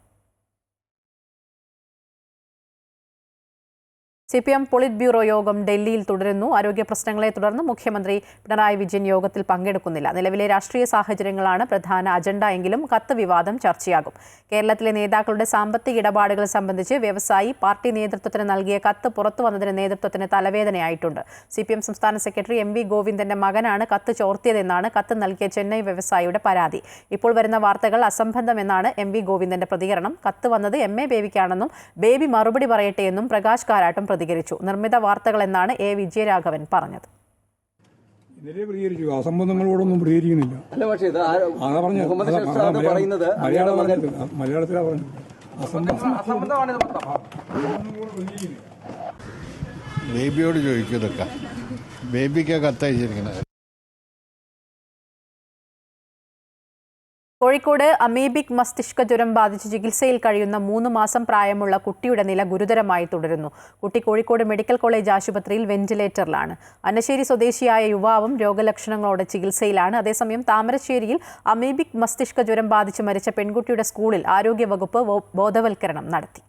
CPM പോളിറ്റ് ബ്യൂറോ യോഗം ഡൽഹിയിൽ തുടരുന്നു. ആരോഗ്യ പ്രശ്നങ്ങളെ തുടർന്ന് മുഖ്യമന്ത്രി പിണറായി വിജയൻ യോഗത്തിൽ പങ്കെടുക്കുന്നില്ല. നിലവിലെ രാഷ്ട്രീയ സാഹചര്യങ്ങളാണ് പ്രധാന അജണ്ട എങ്കിലും കത്ത് വിവാദം ചർച്ചയാകും. കേരളത്തിലെ നേതാക്കളുടെ സാമ്പത്തിക ഇടപാടുകൾ സംബന്ധിച്ച് വ്യവസായി പാർട്ടി നേതൃത്വത്തിന് നൽകിയ കത്ത് പുറത്തു വന്നതിന് നേതൃത്വത്തിന് തലവേദനയായിട്ടുണ്ട്. CPM സംസ്ഥാന സെക്രട്ടറി MV ഗോവിന്ദന്റെ മകനാണ് കത്ത് ചോർത്തിയതെന്നാണ് കത്ത് നൽകിയ ചെന്നൈ വ്യവസായിയുടെ പരാതി. ഇപ്പോൾ വരുന്ന വാർത്തകൾ അസംബന്ധമെന്നാണ് MV ഗോവിന്ദന്റെ പ്രതികരണം. കത്ത് വന്നത് MA ബേബിക്കാണെന്നും ബേബി മറുപടി പറയട്ടെ എന്നും പ്രകാശ് കാരാട്ടും പ്രതികരിച്ചു. നിർമ്മിത വാർത്തകൾ എന്നാണ് A വിജയരാഘവൻ പറഞ്ഞത്. ഇതിലെ പ്രതികരിച്ചു, അസംബന്ധങ്ങളോടൊന്നും പ്രതികരിക്കുന്നില്ല. മലയാളത്തിലാ പറഞ്ഞത്. ബേബിയോട് ചോദിക്കുന്നതൊക്കെ ബേബിക്ക് കത്തയച്ചിരിക്കുന്നത്. കോഴിക്കോട് അമീബിക് മസ്തിഷ്ക ജ്വരം ബാധിച്ച് ചികിത്സയിൽ കഴിയുന്ന 3 മാസം പ്രായമുള്ള കുട്ടിയുടെ നില ഗുരുതരമായി തുടരുന്നു. കുട്ടി കോഴിക്കോട് മെഡിക്കൽ കോളേജ് ആശുപത്രിയിൽ വെന്റിലേറ്ററിലാണ്. അന്നശ്ശേരി സ്വദേശിയായ യുവാവും രോഗലക്ഷണങ്ങളോടെ ചികിത്സയിലാണ്. അതേസമയം താമരശ്ശേരിയിൽ അമീബിക് മസ്തിഷ്ക ജ്വരം ബാധിച്ച് മരിച്ച പെൺകുട്ടിയുടെ സ്കൂളിൽ ആരോഗ്യവകുപ്പ് ബോധവൽക്കരണം നടത്തി.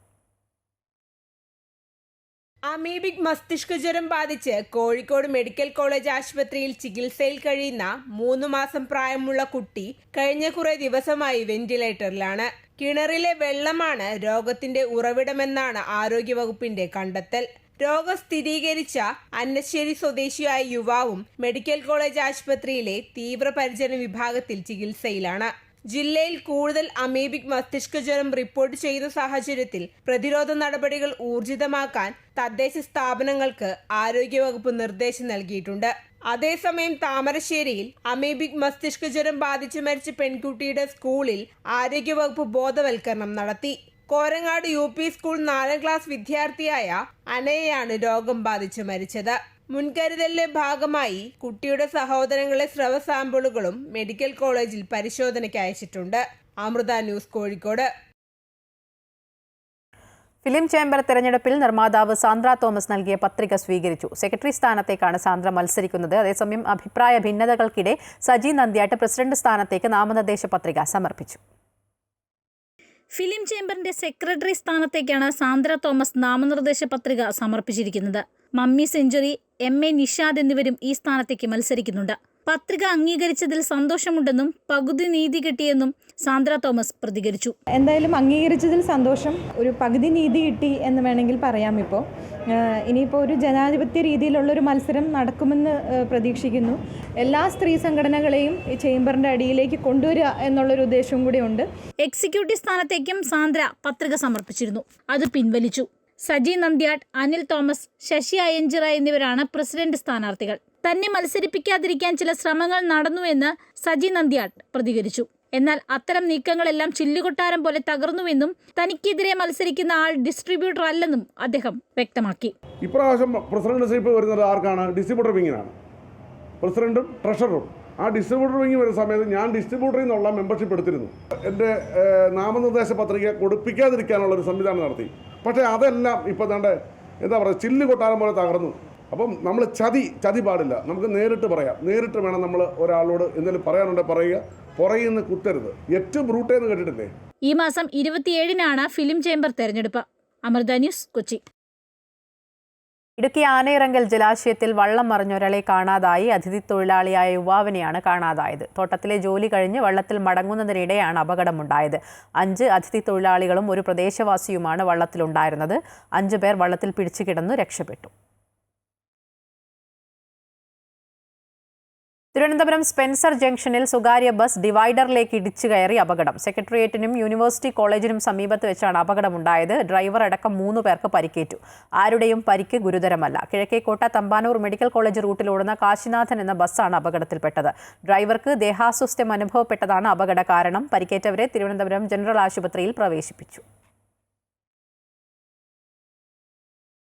അമീബിക് മസ്തിഷ്ക ജ്വരം ബാധിച്ച് കോഴിക്കോട് മെഡിക്കൽ കോളേജ് ആശുപത്രിയിൽ ചികിത്സയിൽ കഴിയുന്ന 3 മാസം പ്രായമുള്ള കുട്ടി കഴിഞ്ഞ കുറെ ദിവസമായി വെന്റിലേറ്ററിലാണ്. കിണറിലെ വെള്ളമാണ് രോഗത്തിന്റെ ഉറവിടമെന്നാണ് ആരോഗ്യവകുപ്പിന്റെ കണ്ടെത്തൽ. രോഗം സ്ഥിരീകരിച്ച അന്നശ്ശേരി സ്വദേശിയായ യുവാവും മെഡിക്കൽ കോളേജ് ആശുപത്രിയിലെ തീവ്രപരിചരണ വിഭാഗത്തിൽ ചികിത്സയിലാണ്. ജില്ലയിൽ കൂടുതൽ അമീബിക് മസ്തിഷ്ക ജ്വരം റിപ്പോർട്ട് ചെയ്യുന്ന സാഹചര്യത്തിൽ പ്രതിരോധ നടപടികൾ ഊർജിതമാക്കാൻ തദ്ദേശ സ്ഥാപനങ്ങൾക്ക് ആരോഗ്യവകുപ്പ് നിർദ്ദേശം നൽകിയിട്ടുണ്ട്. അതേസമയം താമരശ്ശേരിയിൽ അമീബിക് മസ്തിഷ്ക ജ്വരം ബാധിച്ച് മരിച്ച പെൺകുട്ടിയുടെ സ്കൂളിൽ ആരോഗ്യവകുപ്പ് ബോധവൽക്കരണം നടത്തി. കോരങ്ങാട് UP സ്കൂൾ 4ാം ക്ലാസ് വിദ്യാർത്ഥിയായ അനയെയാണ് രോഗം ബാധിച്ച് മരിച്ചത്. മുൻകരുതലിന്റെ ഭാഗമായി കുട്ടിയുടെ സഹോദരങ്ങളെ സ്രവ സാമ്പിളുകളും മെഡിക്കൽ കോളേജിൽ പരിശോധനയ്ക്ക് അയച്ചിട്ടുണ്ട്. Amrita news Kozhikode. Film chamber തെരഞ്ഞെടുപ്പിൽ നിർമ്മാതാവ് സാന്ദ്ര തോമസ് നൽകിയ പത്രിക സ്വീകരിച്ചു. സെക്രട്ടറി സ്ഥാനത്തേക്കാണ് സാന്ദ്ര മത്സരിക്കുന്നത്. അതേസമയം അഭിപ്രായ ഭിന്നതകൾക്കിടെ സജി നന്ദ്യാട്ട് പ്രസിഡന്റ് സ്ഥാനത്തേക്ക് നാമനിർദ്ദേശ പത്രിക സമർപ്പിച്ചു. ഫിലിം ചേംബറിന്റെ സെക്രട്ടറി സ്ഥാനത്തേക്കാണ് സാന്ദ്ര തോമസ് നാമനിർദ്ദേശ പത്രിക സമർപ്പിച്ചിരിക്കുന്നത്. മമ്മി സെഞ്ചുറി, MA നിഷാദ് എന്നിവരും ഈ സ്ഥാനത്തേക്ക് മത്സരിക്കുന്നുണ്ട്. പത്രിക അംഗീകരിച്ചതിൽ സന്തോഷമുണ്ടെന്നും പകുതി നീതി കിട്ടിയെന്നും സാന്ദ്ര തോമസ് പ്രതികരിച്ചു. എന്തായാലും അംഗീകരിച്ചതിൽ സന്തോഷം, ഒരു പകുതി നീതി കിട്ടി എന്ന് വേണമെങ്കിൽ പറയാം. ഇപ്പോൾ ഇനിയിപ്പോൾ ഒരു ജനാധിപത്യ രീതിയിലുള്ളൊരു മത്സരം നടക്കുമെന്ന് പ്രതീക്ഷിക്കുന്നു. എല്ലാ സ്ത്രീ സംഘടനകളെയും ഈ ചേംബറിൻ്റെ അടിയിലേക്ക് കൊണ്ടുവരിക എന്നുള്ളൊരു ഉദ്ദേശവും കൂടി ഉണ്ട്. എക്സിക്യൂട്ടീവ് സ്ഥാനത്തേക്കും സാന്ദ്ര പത്രിക സമർപ്പിച്ചിരുന്നു, അത് പിൻവലിച്ചു. സജി നന്ദ്യാട്ട്, അനിൽ തോമസ്, ശശി അയ്യഞ്ചിറ എന്നിവരാണ് പ്രസിഡന്റ് സ്ഥാനാർത്ഥികൾ. തന്നെ മത്സരിപ്പിക്കാതിരിക്കാൻ ചില ശ്രമങ്ങൾ നടന്നുവെന്ന് സജി നന്ദ്യാട്ട് പ്രതികരിച്ചു. എന്നാൽ അത്തരം നീക്കങ്ങളെല്ലാം ചില്ലുകൊട്ടാരം പോലെ തകർന്നുവെന്നും തനിക്കെതിരെ മത്സരിക്കുന്ന ആൾ ഡിസ്ട്രിബ്യൂട്ടർ അല്ലെന്നും അദ്ദേഹം വ്യക്തമാക്കി. ഇപ്രാവശ്യം പ്രസിഡന്റ്ഷിപ്പ് വരുന്നത് ആർക്കാണ്? ഡിസ്ട്രിബ്യൂട്ടർ വിങ്ങിനാണ്. പ്രസിഡന്റും ട്രഷററും. ആ ഡിസ്ട്രിബ്യൂട്ടർ വിങ്ങി വരുന്ന സമയത്ത് ഞാൻ ഡിസ്ട്രിബ്യൂട്ടറിൽ നിന്നുള്ള മെമ്പർഷിപ്പ് എടുത്തിരുന്നു. എൻ്റെ നാമനിർദ്ദേശ പത്രിക കൊടുപ്പിക്കാതിരിക്കാനുള്ളൊരു സംവിധാനം നടത്തി. പക്ഷേ അതെല്ലാം ഇപ്പോൾ എന്താ പറയുക, ചില്ല് കൊട്ടാരം പോലെ തകർന്നു. അപ്പം നമ്മൾ ചതി പാടില്ല. നമുക്ക് നേരിട്ട് പറയാം. നേരിട്ട് വേണം നമ്മൾ ഒരാളോട് എന്തെങ്കിലും പറയാനുണ്ടെങ്കിൽ പറയുക. പുറയുന്ന കുത്തരുത്. ഏറ്റവും ബ്രൂട്ടേന്ന് കേട്ടിട്ടില്ലേ? ഈ മാസം 27-നാണ് ഫിലിം ചേംബർ തെരഞ്ഞെടുപ്പ്. അമൃത ന്യൂസ്, കൊച്ചി. ഇടുക്കി ആനയിറങ്കൽ ജലാശയത്തിൽ വള്ളം മറിഞ്ഞ ഒരാളെ കാണാതായി. അതിഥി തൊഴിലാളിയായ യുവാവിനെയാണ് കാണാതായത്. തോട്ടത്തിലെ ജോലി കഴിഞ്ഞ് വള്ളത്തിൽ മടങ്ങുന്നതിനിടെയാണ് അപകടമുണ്ടായത്. 5 അതിഥി തൊഴിലാളികളും ഒരു പ്രദേശവാസിയുമാണ് വള്ളത്തിലുണ്ടായിരുന്നത്. 5 പേർ വള്ളത്തിൽ പിടിച്ചു കിടന്നു രക്ഷപ്പെട്ടു. തിരുവനന്തപുരം സ്പെൻസർ ജംഗ്ഷനിൽ സ്വകാര്യ ബസ് ഡിവൈഡറിലേക്ക് ഇടിച്ചു കയറി അപകടം. സെക്രട്ടേറിയറ്റിനും യൂണിവേഴ്സിറ്റി കോളേജിനും സമീപത്ത് വെച്ചാണ് അപകടമുണ്ടായത്. ഡ്രൈവർ അടക്കം 3 പേർക്ക് പരിക്കേറ്റു. ആരുടെയും പരിക്ക് ഗുരുതരമല്ല. കിഴക്കേക്കോട്ട തമ്പാനൂർ മെഡിക്കൽ കോളേജ് റൂട്ടിലോടുന്ന കാശിനാഥൻ എന്ന ബസ്സാണ് അപകടത്തിൽപ്പെട്ടത്. ഡ്രൈവർക്ക് ദേഹാസ്വാസ്ഥ്യം അനുഭവപ്പെട്ടതാണ് അപകട കാരണം. പരിക്കേറ്റവരെ തിരുവനന്തപുരം ജനറൽ ആശുപത്രിയിൽ പ്രവേശിപ്പിച്ചു.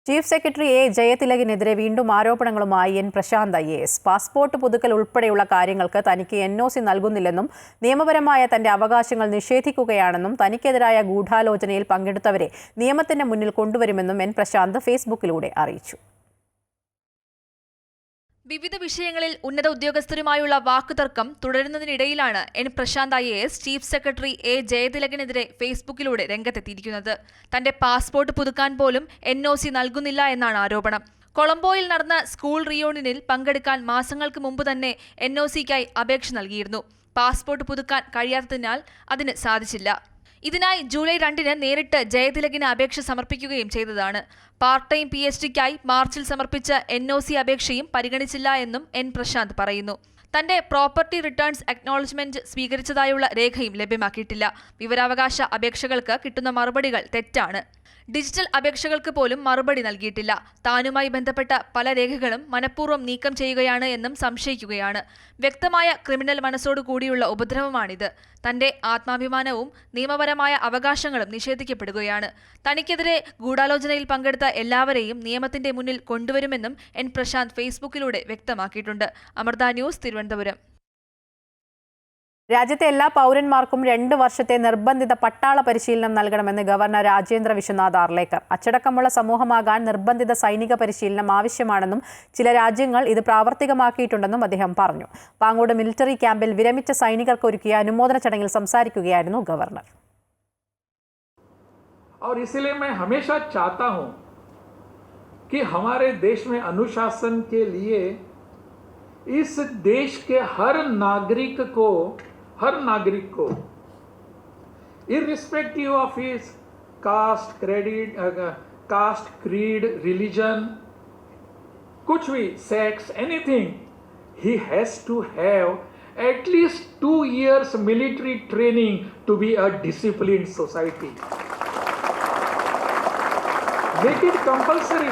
ചീഫ് സെക്രട്ടറി എ ജയതിലകിനെതിരെ വീണ്ടും ആരോപണങ്ങളുമായി എൻ പ്രശാന്ത് IAS. പാസ്പോർട്ട് പുതുക്കൽ ഉൾപ്പെടെയുള്ള കാര്യങ്ങൾക്ക് തനിക്ക് NOC നൽകുന്നില്ലെന്നും നിയമപരമായ തന്റെ അവകാശങ്ങൾ നിഷേധിക്കുകയാണെന്നും തനിക്കെതിരായ ഗൂഢാലോചനയിൽ പങ്കെടുത്തവരെ നിയമത്തിന്റെ മുന്നിൽ കൊണ്ടുവരുമെന്നും എൻ പ്രശാന്ത് ഫേസ്ബുക്കിലൂടെ അറിയിച്ചു. വിവിധ വിഷയങ്ങളിൽ ഉന്നത ഉദ്യോഗസ്ഥരുമായുള്ള വാക്കുതർക്കം തുടരുന്നതിനിടയിലാണ് N Prashanth IAS chief secretary A ജയതിലകിനെതിരെ ഫേസ്ബുക്കിലൂടെ രംഗത്തെത്തിയിരിക്കുന്നത്. തന്റെ പാസ്പോർട്ട് പുതുക്കാൻ പോലും NOC നൽകുന്നില്ല എന്നാണ് ആരോപണം. കൊളംബോയിൽ നടന്ന സ്കൂൾ റീയൂണിയനിൽ പങ്കെടുക്കാൻ മാസങ്ങൾക്ക് മുമ്പ് തന്നെ NOCക്കായി അപേക്ഷ നൽകിയിരുന്നു. പാസ്പോർട്ട് പുതുക്കാൻ കഴിയാത്തതിനാൽ അതിന് സാധിച്ചില്ല. ഇതിനായി ജൂലൈ 2-ന് നേരിട്ട് ജയതിലകിന് അപേക്ഷ സമർപ്പിക്കുകയും ചെയ്തതാണ്. പാർട്ട് ടൈം PhDക്കായി മാർച്ചിൽ സമർപ്പിച്ച NOC അപേക്ഷയും പരിഗണിച്ചില്ല എന്നും എൻ പ്രശാന്ത് പറയുന്നു. തന്റെ പ്രോപ്പർട്ടി റിട്ടേൺസ് അക്നോളജ്മെന്റ് സ്വീകരിച്ചതായുള്ള രേഖയും ലഭ്യമാക്കിയിട്ടില്ല. വിവരാവകാശ അപേക്ഷകൾക്ക് കിട്ടുന്ന മറുപടികൾ തെറ്റാണ്. ഡിജിറ്റൽ അപേക്ഷകൾക്ക് പോലും മറുപടി നൽകിയിട്ടില്ല. താനുമായി ബന്ധപ്പെട്ട പല രേഖകളും മനഃപൂർവ്വം നീക്കം ചെയ്യുകയാണ് എന്നും സംശയിക്കുകയാണ്. വ്യക്തമായ ക്രിമിനൽ മനസ്സോടുകൂടിയുള്ള ഉപദ്രവമാണിത്. തന്റെ ആത്മാഭിമാനവും നിയമപരമായ അവകാശങ്ങളും നിഷേധിക്കപ്പെടുകയാണ്. തനിക്കെതിരെ ഗൂഢാലോചനയിൽ പങ്കെടുത്ത എല്ലാവരെയും നിയമത്തിന്റെ മുന്നിൽ കൊണ്ടുവരുമെന്നും എൻ പ്രശാന്ത് ഫേസ്ബുക്കിലൂടെ വ്യക്തമാക്കിയിട്ടുണ്ട്. അമൃത ന്യൂസ്, തിരുവനന്തപുരം. രാജ്യത്തെ എല്ലാ പൗരന്മാർക്കും 2 വർഷത്തെ നിർബന്ധിത പട്ടാള പരിശീലനം നൽകണമെന്ന് ഗവർണർ രാജേന്ദ്ര വിശ്വനാഥ് ആർലേക്കർ. അച്ചടക്കമുള്ള സമൂഹമാകാൻ നിർബന്ധിത സൈനിക പരിശീലനം ആവശ്യമാണെന്നും ചില രാജ്യങ്ങൾ ഇത് പ്രാവർത്തികമാക്കിയിട്ടുണ്ടെന്നും അദ്ദേഹം പറഞ്ഞു. പാങ്ങോട് മിലിറ്ററി ക്യാമ്പിൽ വിരമിച്ച സൈനികർക്ക് ഒരുക്കിയ അനുമോദന ചടങ്ങിൽ സംസാരിക്കുകയായിരുന്നു ഗവർണർ. और इसलिए मैं हमेशा चाहता हूं कि हमारे देश में अनुशासन के लिए इस देश के हर नागरिक को irrespective of his cast, creed, religion, कुछ भी, sex, anything, he has to have at least 2 years military training to be a disciplined society. Make it compulsory.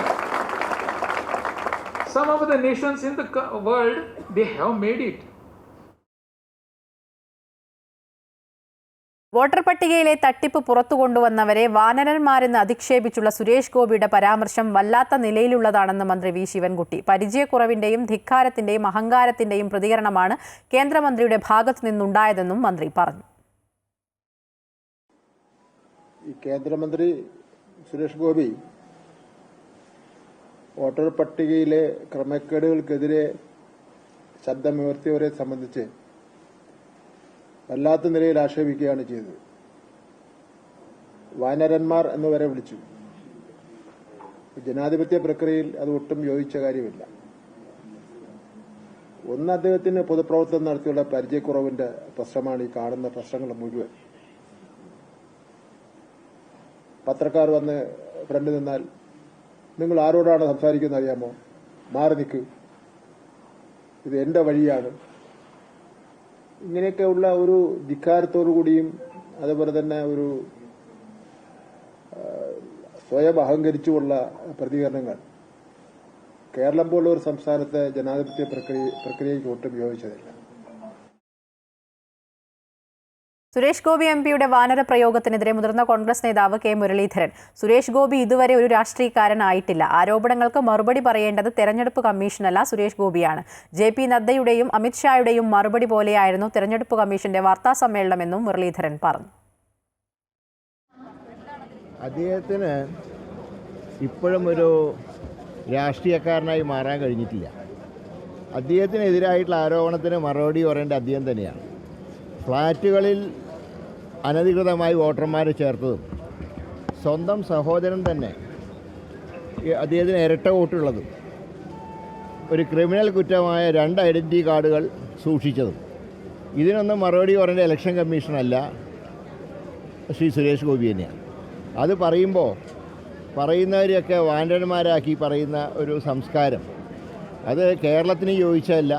Some of the nations in the world, they have made it. Voter പട്ടികയിലെ തട്ടിപ്പ് പുറത്തു കൊണ്ടുവന്നവരെ വാനരന്മാരെന്ന് അധിക്ഷേപിച്ചുള്ള സുരേഷ് ഗോപിയുടെ പരാമർശം വല്ലാത്ത നിലയിലുള്ളതാണെന്ന് മന്ത്രി V Sivankutty. പരിചയക്കുറവിന്റെയും ധിക്കാരത്തിന്റെയും അഹങ്കാരത്തിന്റെയും പ്രതികരണമാണ് കേന്ദ്രമന്ത്രിയുടെ ഭാഗത്തു നിന്നുണ്ടായതെന്നും മന്ത്രി പറഞ്ഞു. ഈ കേന്ദ്രമന്ത്രി സുരേഷ് ഗോപി വോട്ടർ പട്ടികയിലെ ക്രമക്കേടുകൾക്കെതിരെ ശബ്ദമുയർത്തിയവരെ സംബന്ധിച്ച് വല്ലാത്ത നിലയിൽ ആക്ഷേപിക്കുകയാണ് ചെയ്തത്. വാനരന്മാർ എന്ന് വരെ വിളിച്ചു. ജനാധിപത്യ പ്രക്രിയയിൽ അത് ഒട്ടും യോജിച്ച കാര്യമില്ല. ഒന്ന്, അദ്ദേഹത്തിന് പൊതുപ്രവർത്തനം നടത്തിയുള്ള പരിചയക്കുറവിന്റെ പ്രശ്നമാണ് ഈ കാണുന്ന പ്രശ്നങ്ങൾ മുഴുവൻ. പത്രക്കാർ വന്ന് ഫ്രണ്ട് നിന്നാൽ നിങ്ങൾ ആരോടാണ് സംസാരിക്കുന്നത് അറിയാമോ? മാറി നിൽക്കൂ, ഇത് എന്റെ വഴിയാണ്. ഇങ്ങനെയൊക്കെയുള്ള ഒരു ധിക്കാരത്തോടു കൂടിയും അതുപോലെ തന്നെ ഒരു സ്വയം അഹങ്കരിച്ചുമുള്ള പ്രതികരണങ്ങൾ കേരളം പോലുള്ള ഒരു സംസ്ഥാനത്തെ ജനാധിപത്യ പ്രക്രിയയ്ക്ക് ഒട്ടും യോജിച്ചതില്ല. സുരേഷ് ഗോപി എംപിയുടെ വാനര പ്രയോഗത്തിനെതിരെ മുതിർന്ന കോൺഗ്രസ് നേതാവ് കെ മുരളീധരൻ. സുരേഷ് ഗോപി ഇതുവരെ ഒരു രാഷ്ട്രീയക്കാരനായിട്ടില്ല. ആരോപണങ്ങൾക്ക് മറുപടി പറയേണ്ടത് തെരഞ്ഞെടുപ്പ് കമ്മീഷനല്ല, സുരേഷ് ഗോപിയാണ്. JP നദ്ദയുടെയും അമിത്ഷായുടെയും മറുപടി പോലെയായിരുന്നു തെരഞ്ഞെടുപ്പ് കമ്മീഷന്റെ വാർത്താ സമ്മേളനമെന്നും മുരളീധരൻ പറഞ്ഞു. അദ്ദേഹത്തിന് ഇപ്പോഴും ഒരു രാഷ്ട്രീയക്കാരനായി മാറാൻ കഴിഞ്ഞിട്ടില്ല. അദ്ദേഹത്തിനെതിരായിട്ടുള്ള ആരോപണത്തിന് മറുപടി പറയേണ്ട അദ്ദേഹം തന്നെയാണ്. ഫ്ലാറ്റുകളിൽ അനധികൃതമായി വോട്ടർമാരെ ചേർത്തതും സ്വന്തം സഹോദരൻ തന്നെ അദ്ദേഹത്തിന് ഇരട്ട വോട്ടുള്ളതും ഒരു ക്രിമിനൽ കുറ്റമായ 2 ഐഡൻറ്റിറ്റി കാർഡുകൾ സൂക്ഷിച്ചതും ഇതിനൊന്നും മറുപടി പറയേണ്ട ഇലക്ഷൻ കമ്മീഷനല്ല, ശ്രീ സുരേഷ് ഗോപി തന്നെയാണ്. അത് പറയുമ്പോൾ പറയുന്നവരെയൊക്കെ വാണ്ടന്മാരാക്കി പറയുന്ന ഒരു സംസ്കാരം അത് കേരളത്തിന് യോജിച്ചതല്ല,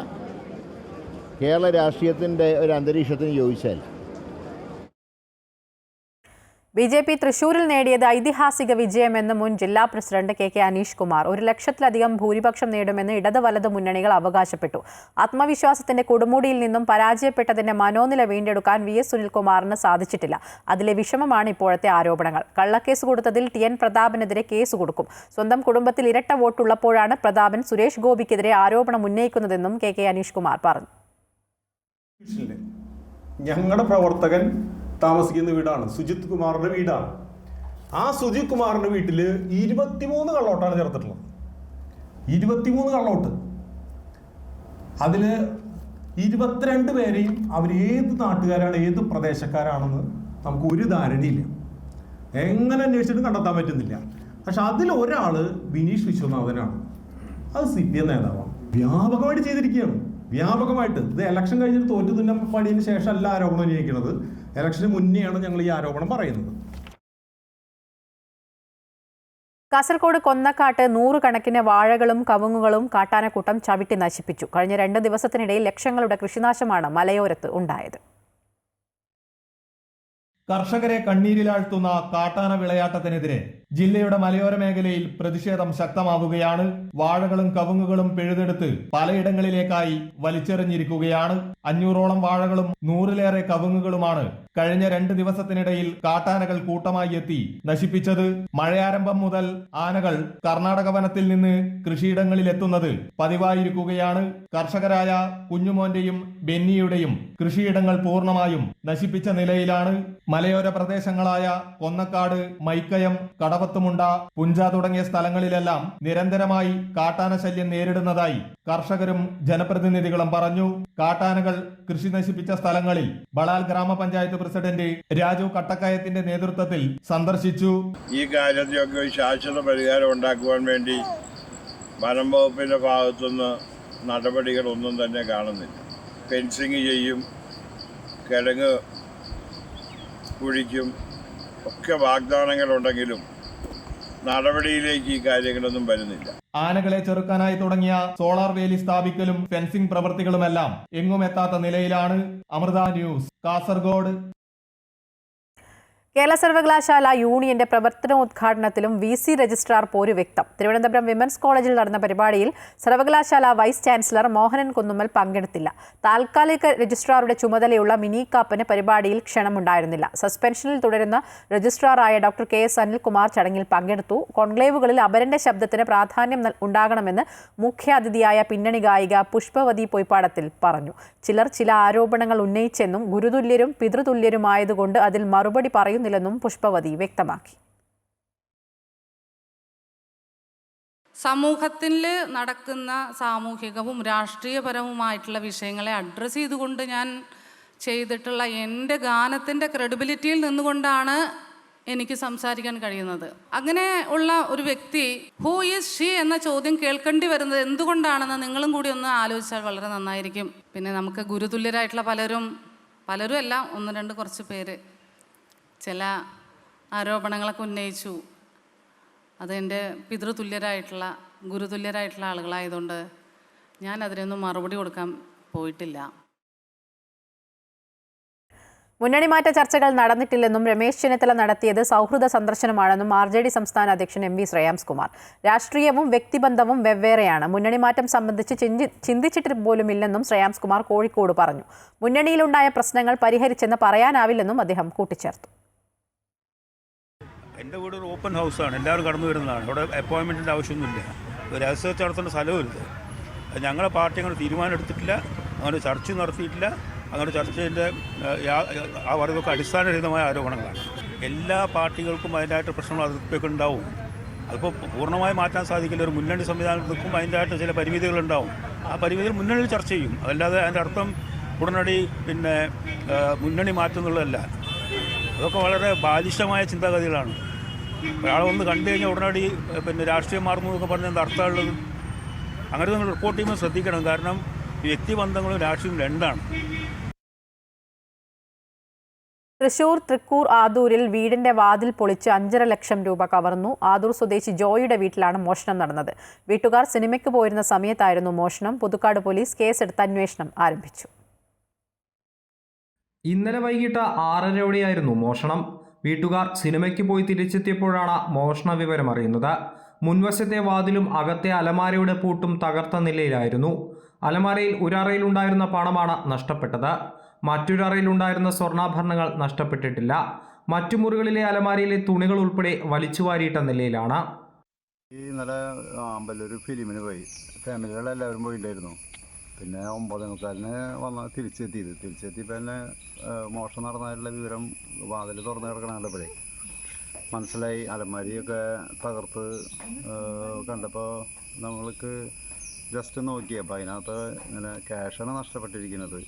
കേരള രാഷ്ട്രീയത്തിൻ്റെ ഒരു അന്തരീക്ഷത്തിന് യോജിച്ചതല്ല. BJP തൃശൂരിൽ നേടിയത് ഐതിഹാസിക വിജയമെന്ന് മുൻ ജില്ലാ പ്രസിഡന്റ് KK അനീഷ് കുമാർ. 1 ലക്ഷത്തിലധികം ഭൂരിപക്ഷം നേടുമെന്ന് ഇടത് വലത് മുന്നണികൾ അവകാശപ്പെട്ടു. ആത്മവിശ്വാസത്തിന്റെ കൊടുമുടിയിൽ നിന്നും പരാജയപ്പെട്ടതിന്റെ മനോനില വീണ്ടെടുക്കാൻ VS സുനിൽകുമാറിന് സാധിച്ചിട്ടില്ല. അതിലെ വിഷമമാണ് ഇപ്പോഴത്തെ ആരോപണങ്ങൾ. കള്ളക്കേസ് കൊടുത്തതിൽ TN പ്രതാപനെതിരെ കേസ് കൊടുക്കും. സ്വന്തം കുടുംബത്തിൽ ഇരട്ട വോട്ടുള്ളപ്പോഴാണ് പ്രതാപൻ സുരേഷ് ഗോപിക്കെതിരെ ആരോപണം ഉന്നയിക്കുന്നതെന്നും KK അനീഷ് കുമാർ പറഞ്ഞു. ഞങ്ങളുടെ പ്രവർത്തകൻ താമസിക്കുന്ന വീടാണ്, സുജിത് കുമാറിന്റെ വീടാണ്. ആ സുജിത് കുമാറിന്റെ വീട്ടിൽ 23 കള്ളോട്ടാണ് ചേർത്തിട്ടുള്ളത്. 23 കള്ളോട്ട്. അതിൽ 22 പേരെയും അവർ ഏത് നാട്ടുകാരാണ്, ഏത് പ്രദേശക്കാരാണെന്ന് നമുക്ക് ഒരു ധാരണയില്ല. എങ്ങനെ അന്വേഷിച്ചിട്ടും കണ്ടെത്താൻ പറ്റുന്നില്ല. പക്ഷെ അതിലൊരാൾ ബിനീഷ് വിശ്വനാഥനാണ്. അത് CPM നേതാവാണ്. വ്യാപകമായിട്ട് ചെയ്തിരിക്കുകയാണ്. വ്യാപകമായിട്ട്. ഇത് ഇലക്ഷൻ കഴിഞ്ഞിട്ട് തോറ്റു തുന്നം പാടിയതിന് ശേഷമല്ല ആരോപണം ഉന്നയിക്കുന്നത്. ഇലക്ഷന് മുന്നെയാണ് ഞങ്ങൾ ഈ ആരോപണം പറയുന്നത്. കാസർഗോഡ് കൊന്നക്കാട്ട് 100 കണക്കിന് വാഴകളും കവുങ്ങുകളും കാട്ടാനക്കൂട്ടം ചവിട്ടി നശിപ്പിച്ചു. കഴിഞ്ഞ 2 ദിവസത്തിനിടയിൽ ലക്ഷങ്ങളുടെ കൃഷിനാശമാണ് മലയോരത്ത് ഉണ്ടായത്. കർഷകരെ കണ്ണീരിലാഴ്ത്തുന്ന കാട്ടാന വിളയാട്ടത്തിനെതിരെ ജില്ലയുടെ മലയോര മേഖലയിൽ പ്രതിഷേധം ശക്തമാവുകയാണ്. വാഴകളും കവുങ്ങുകളും പിഴുതെടുത്ത് പലയിടങ്ങളിലേക്കായി വലിച്ചെറിഞ്ഞിരിക്കുകയാണ്. 500ഓളം വാഴകളും 100ലേറെ കവുങ്ങുകളുമാണ് കഴിഞ്ഞ 2 ദിവസത്തിനിടയിൽ കാട്ടാനകൾ കൂട്ടമായി എത്തി നശിപ്പിച്ചത്. മഴയാരംഭം മുതൽ ആനകൾ കർണാടക വനത്തിൽ നിന്ന് കൃഷിയിടങ്ങളിൽ എത്തുന്നത് പതിവായിരിക്കുകയാണ്. കർഷകരായ കുഞ്ഞുമോന്റെയും ബെന്നിയുടെയും കൃഷിയിടങ്ങൾ പൂർണ്ണമായും നശിപ്പിച്ച നിലയിലാണ്. മലയോര പ്രദേശങ്ങളായ കൊന്നക്കാട്, മൈക്കയം, കടവത്തുമുണ്ട, പുഞ്ച തുടങ്ങിയ സ്ഥലങ്ങളിലെല്ലാം നിരന്തരമായി കാട്ടാന ശല്യം നേരിടുന്നതായി കർഷകരും ജനപ്രതിനിധികളും പറഞ്ഞു. കാട്ടാനകൾ കൃഷി നശിപ്പിച്ച സ്ഥലങ്ങളിൽ ബളാൽ ഗ്രാമപഞ്ചായത്ത് പ്രസിഡന്റ് രാജു കട്ടക്കയത്തിന്റെ നേതൃത്വത്തിൽ സന്ദർശിച്ചു. ഈ കാര്യത്തിലൊക്കെ ഒരു ശാശ്വത പരിഹാരം ഉണ്ടാക്കുവാൻ വേണ്ടി വനം വകുപ്പിന്റെ ഭാഗത്തുനിന്ന് നടപടികളൊന്നും തന്നെ കാണുന്നില്ല. ഫെൻസിങ് ചെയ്യും, കിഴങ്ങ് കുഴിക്കും ഒക്കെ വാഗ്ദാനങ്ങളുണ്ടെങ്കിലും നടപടിയിലേക്ക് ഈ കാര്യങ്ങളൊന്നും വരുന്നില്ല. ആനകളെ ചെറുക്കാനായി തുടങ്ങിയ സോളാർ വേലി സ്ഥാപിക്കലും ഫെൻസിംഗ് പ്രവൃത്തികളുമെല്ലാം എങ്ങും എത്താത്ത നിലയിലാണ്. അമൃത ന്യൂസ്, കാസർഗോഡ്. കേരള സർവകലാശാല യൂണിയന്റെ പ്രവർത്തനോദ്ഘാടനത്തിലും VC രജിസ്ട്രാർ പോരു വ്യക്തം. തിരുവനന്തപുരം വിമൻസ് കോളേജിൽ നടന്ന പരിപാടിയിൽ സർവകലാശാല വൈസ് ചാൻസലർ മോഹനൻ കുന്നുമ്മൽ പങ്കെടുത്തില്ല. താൽക്കാലിക രജിസ്ട്രാറുടെ ചുമതലയുള്ള മിനി കാപ്പന് പരിപാടിയിൽ ക്ഷണമുണ്ടായിരുന്നില്ല. സസ്പെൻഷനിൽ തുടരുന്ന രജിസ്ട്രാറായ ഡോക്ടർ KS അനിൽകുമാർ ചടങ്ങിൽ പങ്കെടുത്തു. കോൺക്ലേവുകളിൽ അപരന്റെ ശബ്ദത്തിന് പ്രാധാന്യം ഉണ്ടാകണമെന്ന് മുഖ്യാതിഥിയായ പിന്നണി ഗായിക പുഷ്പവതി പൊയ്പാടത്തിൽ പറഞ്ഞു. ചില ആരോപണങ്ങൾ ഉന്നയിച്ചെന്നും ഗുരുതുല്യരും പിതൃതുല്യരുമായതുകൊണ്ട് അതിൽ മറുപടി പറയുന്നില്ലെന്നും പുഷ്പവതി വ്യക്തമാക്കി. സമൂഹത്തിൽ നടക്കുന്ന സാമൂഹികവും രാഷ്ട്രീയപരവുമായിട്ടുള്ള വിഷയങ്ങളെ അഡ്രസ്സ് ചെയ്തുകൊണ്ട് ഞാൻ ചെയ്തിട്ടുള്ള എൻ്റെ ഗാനത്തിൻ്റെ ക്രെഡിബിലിറ്റിയിൽ നിന്നുകൊണ്ടാണ് എനിക്ക് സംസാരിക്കാൻ കഴിയുന്നത്. അങ്ങനെ ഉള്ള ഒരു വ്യക്തി ഹൂ ഈസ് ഷീ എന്ന ചോദ്യം കേൾക്കേണ്ടി വരുന്നത് എന്തുകൊണ്ടാണെന്ന് നിങ്ങളും കൂടി ഒന്ന് ആലോചിച്ചാൽ വളരെ നന്നായിരിക്കും. പിന്നെ നമുക്ക് ഗുരുതുല്യരായിട്ടുള്ള പലരും അല്ല, ഒന്ന് രണ്ട് കുറച്ച് പേര് ചില ആരോപണങ്ങളൊക്കെ ഉന്നയിച്ചു. അതെൻ്റെ പിതൃതുല്യരായിട്ടുള്ള ഗുരുതുല്യരായിട്ടുള്ള ആളുകളായതുകൊണ്ട് ഞാൻ അതിനൊന്നും മറുപടി കൊടുക്കാൻ പോയിട്ടില്ല. മുന്നണി മാറ്റ ചർച്ചകൾ നടന്നിട്ടില്ലെന്നും രമേശ് ചെന്നിത്തല നടത്തിയത് സൗഹൃദ സന്ദർശനമാണെന്നും RJD സംസ്ഥാന അധ്യക്ഷൻ MV ശ്രേയാംസ് കുമാർ. രാഷ്ട്രീയവും വ്യക്തിബന്ധവും വെവ്വേറെയാണ്. മുന്നണി മാറ്റം സംബന്ധിച്ച് ചിന്തിച്ചിട്ട് പോലുമില്ലെന്നും ശ്രേയാംസ് കുമാർ കോഴിക്കോട് പറഞ്ഞു. മുന്നണിയിലുണ്ടായ പ്രശ്നങ്ങൾ പരിഹരിച്ചെന്ന് പറയാനാവില്ലെന്നും അദ്ദേഹം കൂട്ടിച്ചേർത്തു. എൻ്റെ വീട് ഒരു ഓപ്പൺ ഹൗസാണ്, എല്ലാവരും കടന്നു വരുന്നതാണ്. ഇവിടെ അപ്പോയിൻമെൻറ്റിൻ്റെ ആവശ്യമൊന്നുമില്ല. ഒരു രഹസ്യ നടത്തേണ്ട സ്ഥലവുമില്ല. ഞങ്ങളെ പാർട്ടി അങ്ങനെ തീരുമാനം എടുത്തിട്ടില്ല, അങ്ങനെ ചർച്ച നടത്തിയിട്ടില്ല. അങ്ങനെ ചർച്ചയുടെ ആ പറയുന്നതൊക്കെ അടിസ്ഥാനരഹിതമായ ആരോപണങ്ങളാണ്. എല്ലാ പാർട്ടികൾക്കും അതിൻ്റെതായിട്ട് പ്രശ്നങ്ങൾ അതിർപ്പൊക്കെ ഉണ്ടാവും. അതിപ്പോൾ പൂർണ്ണമായി മാറ്റാൻ സാധിക്കില്ല. ഒരു മുന്നണി സംവിധാനത്തിനും അതിൻ്റെതായിട്ട് ചില പരിമിതികളുണ്ടാവും. ആ പരിമിതികൾ മുന്നണിയിൽ ചർച്ച ചെയ്യും. അതല്ലാതെ അതിൻ്റെ അർത്ഥം ഉടനടി മുന്നണി മാറ്റുന്നുള്ളതല്ല. അതൊക്കെ വളരെ ബാലിശമായ ചിന്താഗതികളാണ്. ഒരാളെ ഒന്ന് കണ്ടു കഴിഞ്ഞാൽ ഉടനടി രാഷ്ട്രീയം മാറുന്നു എന്നൊക്കെ പറഞ്ഞാൽ എന്താ അർത്ഥമുള്ളത്? അങ്ങനെ നിങ്ങൾ റിപ്പോർട്ട് ചെയ്യുമ്പോൾ ശ്രദ്ധിക്കണം. കാരണം വ്യക്തിബന്ധങ്ങളും രാഷ്ട്രീയവും രണ്ടാണ്. തൃശൂർ തൃക്കൂർ ആദൂരിൽ വീടിന്റെ വാതിൽ പൊളിച്ച് 5.5 ലക്ഷം രൂപ കവർന്നു. ആദൂർ സ്വദേശി ജോയിയുടെ വീട്ടിലാണ് മോഷണം നടന്നത്. വീട്ടുകാർ സിനിമയ്ക്ക് പോയിരുന്ന സമയത്തായിരുന്നു മോഷണം. പുതുക്കാട് പോലീസ് കേസെടുത്ത് അന്വേഷണം ആരംഭിച്ചു. ഇന്നലെ വൈകിട്ട് 6:30യോടെയായിരുന്നു മോഷണം. വീട്ടുകാർ സിനിമയ്ക്ക് പോയി തിരിച്ചെത്തിയപ്പോഴാണ് മോഷണ വിവരം അറിയുന്നത്. മുൻവശത്തെ വാതിലും അകത്തെ അലമാരയുടെ പൂട്ടും തകർത്ത നിലയിലായിരുന്നു. അലമാരയിൽ ഒരറയിലുണ്ടായിരുന്ന പണമാണ് നഷ്ടപ്പെട്ടത്. മറ്റൊരറയിലുണ്ടായിരുന്ന സ്വർണ്ണാഭരണങ്ങൾ നഷ്ടപ്പെട്ടിട്ടില്ല. മറ്റു മുറികളിലെ അലമാരയിലെ തുണികൾ ഉൾപ്പെടെ വലിച്ചുവാരിയിട്ട നിലയിലാണ്. ഇന്നലെ അമ്പലൂർ ഫിലിമിന് പോയി, ഫാമിലികളെല്ലാവരും പോയിട്ടുണ്ടായിരുന്നു. പിന്നെ 9:45 തിരിച്ചെത്തിയപ്പോൾ തന്നെ മോഷണം നടന്നതായിട്ടുള്ള വിവരം വാതിൽ തുറന്ന് കിടക്കണപ്പോഴേ മനസ്സിലായി. അലമാരിയൊക്കെ തകർത്ത് കണ്ടപ്പോൾ നമ്മൾക്ക് ജസ്റ്റ് നോക്കിയപ്പോൾ അതിനകത്ത് ഇങ്ങനെ ക്യാഷാണ് നഷ്ടപ്പെട്ടിരിക്കുന്നത്.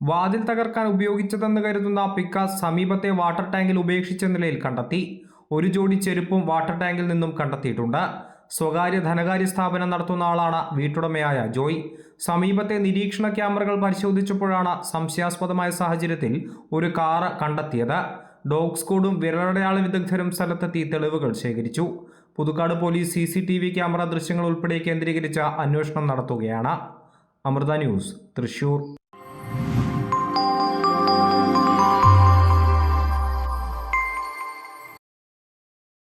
വാതിൽ തകർക്കാൻ ഉപയോഗിച്ചതെന്ന് കരുതുന്ന പിക്കാസ് സമീപത്തെ വാട്ടർ ടാങ്കിൽ ഉപേക്ഷിച്ച നിലയിൽ കണ്ടെത്തി. ഒരു ജോഡി ചെരുപ്പും വാട്ടർ ടാങ്കിൽ നിന്നും കണ്ടെത്തിയിട്ടുണ്ട്. സ്വകാര്യ ധനകാര്യ സ്ഥാപനം നടത്തുന്ന ആളാണ് വീട്ടുടമയായ ജോയ്. സമീപത്തെ നിരീക്ഷണ ക്യാമറകൾ പരിശോധിച്ചപ്പോഴാണ് സംശയാസ്പദമായ സാഹചര്യത്തിൽ ഒരു കാറ് കണ്ടെത്തിയത്. ഡോഗ് സ്ക്വാഡും വിരലടയാള വിദഗ്ധരും സ്ഥലത്തെത്തി തെളിവുകൾ ശേഖരിച്ചു. പുതുക്കാട് പോലീസ് CCTV ക്യാമറ ദൃശ്യങ്ങൾ ഉൾപ്പെടെ കേന്ദ്രീകരിച്ച അന്വേഷണം നടത്തുകയാണ്. അമൃത ന്യൂസ്, തൃശൂർ.